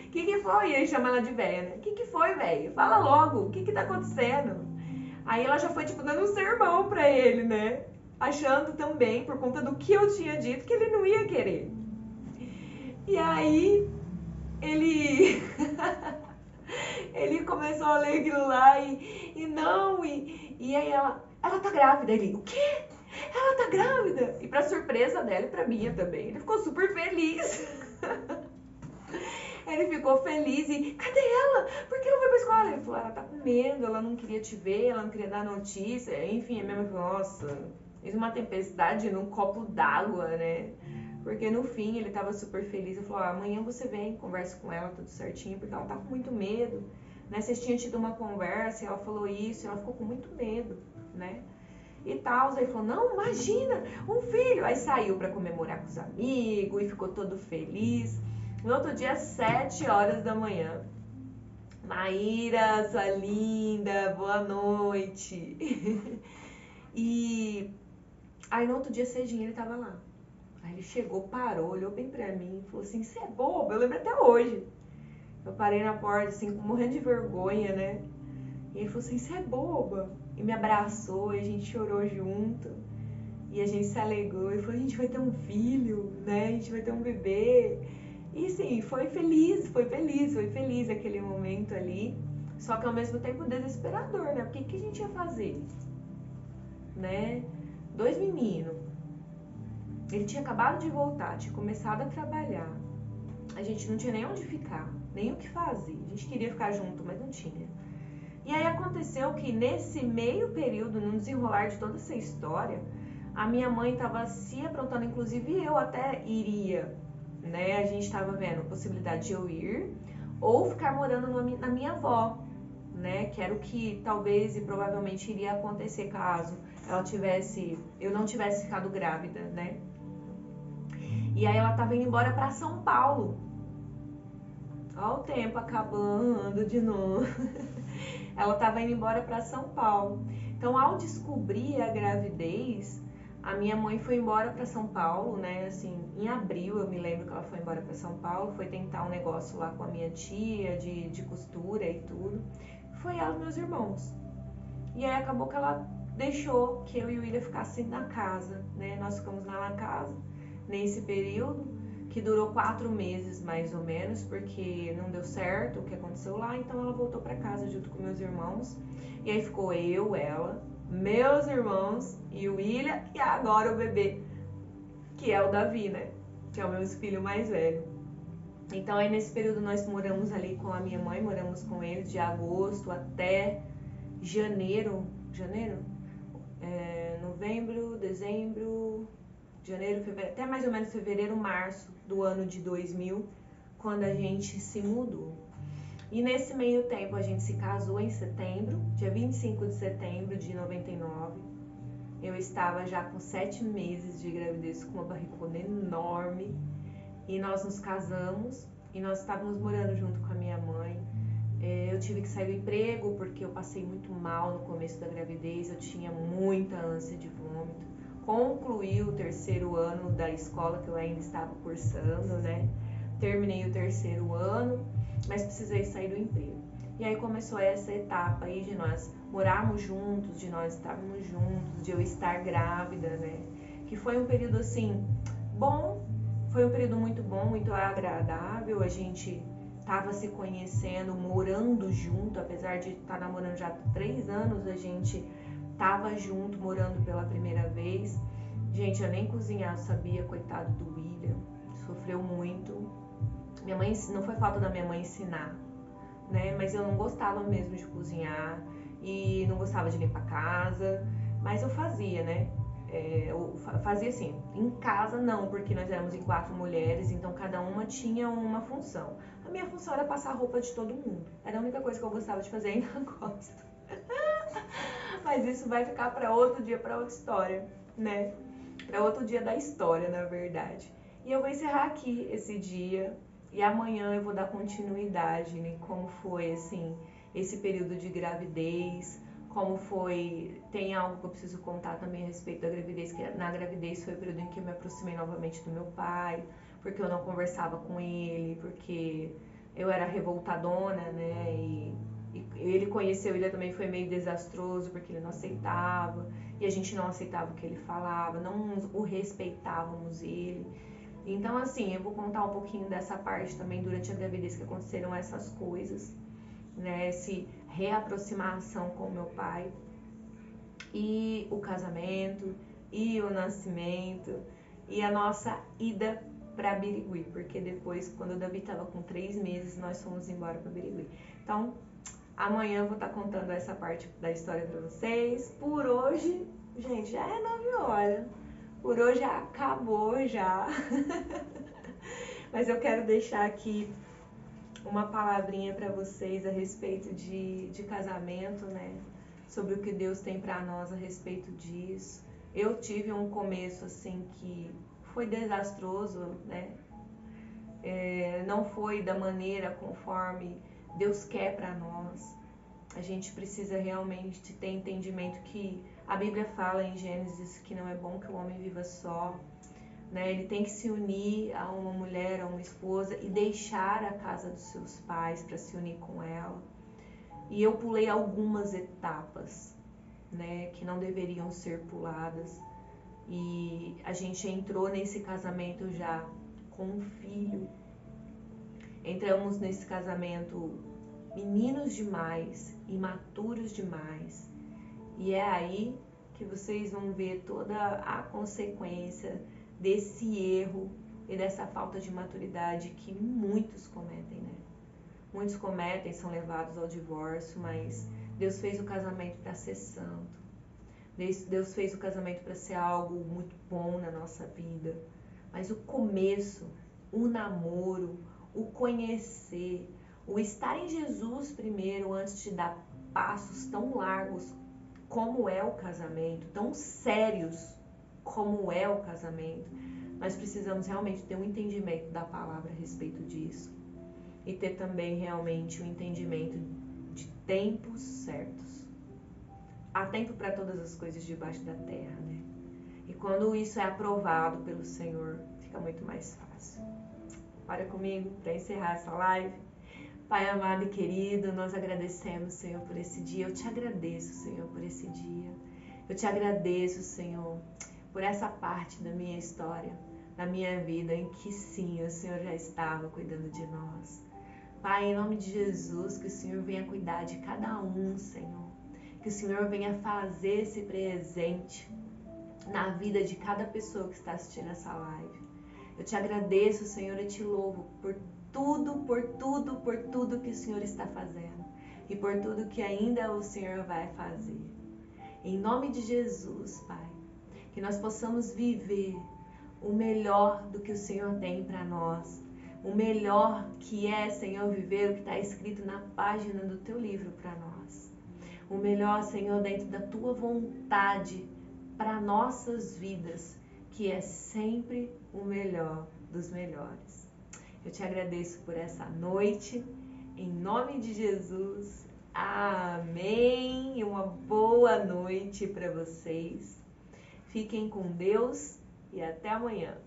O que foi? E aí chama ela de véia, né? O que foi, véia? Fala logo, o que tá acontecendo? Aí ela já foi, tipo, dando um sermão pra ele, né? Achando também, por conta do que eu tinha dito, que ele não ia querer. E aí, ele... ele começou a ler aquilo lá e aí ela tá grávida. Ele, o quê? Ela tá grávida? E pra surpresa dela e pra minha também, ele ficou super feliz. Ele ficou feliz e, cadê ela? Por que ela foi pra escola? Ele falou, ela tá com medo, ela não queria te ver, ela não queria dar notícia. Enfim, a minha mãe falou, nossa, fiz uma tempestade num copo d'água, né? Porque no fim ele tava super feliz. Eu falei, amanhã você vem, conversa com ela, tudo certinho, porque ela tá com muito medo, né? Vocês tinham tido uma conversa e ela falou isso, e ela ficou com muito medo, né? E tal, aí falou, não, imagina, um filho. Aí saiu pra comemorar com os amigos e ficou todo feliz. No outro dia, 7 horas da manhã. Maíra, sua linda, boa noite. E aí no outro dia cedinho ele tava lá. Aí ele chegou, parou, olhou bem pra mim e falou assim, você é boba? Eu lembro até hoje. Eu parei na porta, assim, morrendo de vergonha, né? E ele falou assim, você é boba? E me abraçou, e a gente chorou junto. E a gente se alegrou e falou, a gente vai ter um filho, né? A gente vai ter um bebê. E sim, foi feliz aquele momento ali. Só que ao mesmo tempo desesperador, né? Porque o que a gente ia fazer? Né? 2 meninos. Ele tinha acabado de voltar, tinha começado a trabalhar. A gente não tinha nem onde ficar, nem o que fazer. A gente queria ficar junto, mas não tinha. E aí aconteceu que nesse meio período, no desenrolar de toda essa história, a minha mãe estava se aprontando, inclusive eu até iria, né? A gente estava vendo a possibilidade de eu ir ou ficar morando na minha avó, né? Que era o que talvez e provavelmente iria acontecer caso eu não tivesse ficado grávida, né? E aí ela estava indo embora para São Paulo. Olha o tempo acabando de novo. Ela estava indo embora para São Paulo. Então, ao descobrir a gravidez, a minha mãe foi embora para São Paulo, né? Assim, em abril eu me lembro que ela foi embora para São Paulo, foi tentar um negócio lá com a minha tia de costura e tudo. Foi ela e meus irmãos. E aí acabou que ela deixou que eu e o William ficassem na casa, né? Nós ficamos lá na casa nesse período, que durou 4 meses mais ou menos, porque não deu certo o que aconteceu lá, então ela voltou para casa junto com meus irmãos. E aí ficou eu, ela, meus irmãos e o William, e agora o bebê, que é o Davi, né? Que é o meu filho mais velho. Então aí nesse período nós moramos ali com a minha mãe, moramos com eles de agosto até janeiro, novembro, dezembro, janeiro, fevereiro, até mais ou menos fevereiro, março do ano de 2000, quando a gente se mudou. E nesse meio tempo a gente se casou em setembro, dia 25 de setembro de 99. Eu estava já com 7 meses de gravidez, com uma barrigona enorme. E nós nos casamos e nós estávamos morando junto com a minha mãe. Eu tive que sair do emprego porque eu passei muito mal no começo da gravidez, eu tinha muita ânsia de vômito. Concluí o 3º ano da escola que eu ainda estava cursando, né? Terminei o 3º ano, mas precisei sair do emprego. E aí começou essa etapa aí de nós morarmos juntos, de nós estarmos juntos, de eu estar grávida, né? Que foi um período assim, bom, foi um período muito bom, muito agradável, a gente estava se conhecendo, morando junto, apesar de estar namorando já há 3 anos, a gente tava junto, morando pela primeira vez. Gente, eu nem cozinhar sabia, coitado do William, sofreu muito. Minha mãe, não foi falta da minha mãe ensinar, né? Mas eu não gostava mesmo de cozinhar e não gostava de limpar a casa. Mas eu fazia, né? Eu fazia assim, em casa não, porque nós éramos em 4 mulheres, então cada uma tinha uma função. A minha função era passar a roupa de todo mundo. Era a única coisa que eu gostava de fazer, ainda gosto. Mas isso vai ficar para outro dia, para outra história, né? Para outro dia da história, na verdade. E eu vou encerrar aqui esse dia e amanhã eu vou dar continuidade em como foi assim esse período de gravidez, como foi, tem algo que eu preciso contar também a respeito da gravidez, que na gravidez foi o período em que eu me aproximei novamente do meu pai, porque eu não conversava com ele, porque eu era revoltadona, né? E ele conheceu, ele também foi meio desastroso, porque ele não aceitava, e a gente não aceitava o que ele falava, não o respeitávamos ele. Então, assim, eu vou contar um pouquinho dessa parte também durante a gravidez que aconteceram essas coisas, né? Essa reaproximação com meu pai, e o casamento, e o nascimento, e a nossa ida para Birigui, porque depois, quando o Davi estava com 3 meses, nós fomos embora para Birigui. Então, amanhã eu vou estar contando essa parte da história para vocês. Por hoje, gente, já é 9 horas. Por hoje já acabou já. Mas eu quero deixar aqui uma palavrinha para vocês a respeito de casamento, né? Sobre o que Deus tem para nós a respeito disso. Eu tive um começo assim que foi desastroso, né? Não foi da maneira conforme Deus quer para nós. A gente precisa realmente ter entendimento que a Bíblia fala em Gênesis que não é bom que o homem viva só, né? Ele tem que se unir a uma mulher, a uma esposa e deixar a casa dos seus pais para se unir com ela. E eu pulei algumas etapas, né, que não deveriam ser puladas. E a gente entrou nesse casamento já com um filho. Entramos nesse casamento meninos demais, imaturos demais. E é aí que vocês vão ver toda a consequência desse erro e dessa falta de maturidade que muitos cometem, né? Muitos cometem, são levados ao divórcio, mas Deus fez o casamento para ser santo. Deus fez o casamento para ser algo muito bom na nossa vida. Mas o começo, o namoro, o conhecer, o estar em Jesus primeiro antes de dar passos tão largos como é o casamento, tão sérios como é o casamento, nós precisamos realmente ter um entendimento da palavra a respeito disso. E ter também realmente um entendimento de tempos certos. Há tempo para todas as coisas debaixo da terra, né? E quando isso é aprovado pelo Senhor, fica muito mais fácil. Ora comigo para encerrar essa live. Pai amado e querido, nós agradecemos, Senhor, por esse dia. Eu te agradeço, Senhor, por esse dia. Eu te agradeço, Senhor, por essa parte da minha história, da minha vida, em que sim, o Senhor já estava cuidando de nós. Pai, em nome de Jesus, que o Senhor venha cuidar de cada um, Senhor. Que o Senhor venha fazer esse presente na vida de cada pessoa que está assistindo essa live. Eu te agradeço, Senhor, e te louvo por tudo que o Senhor está fazendo e por tudo que ainda o Senhor vai fazer. Em nome de Jesus, Pai, que nós possamos viver o melhor do que o Senhor tem para nós. O melhor que é, Senhor, viver o que está escrito na página do Teu livro para nós. O melhor, Senhor, dentro da Tua vontade para nossas vidas, que é sempre o melhor dos melhores. Eu te agradeço por essa noite, em nome de Jesus. Amém. E uma boa noite para vocês. Fiquem com Deus e até amanhã.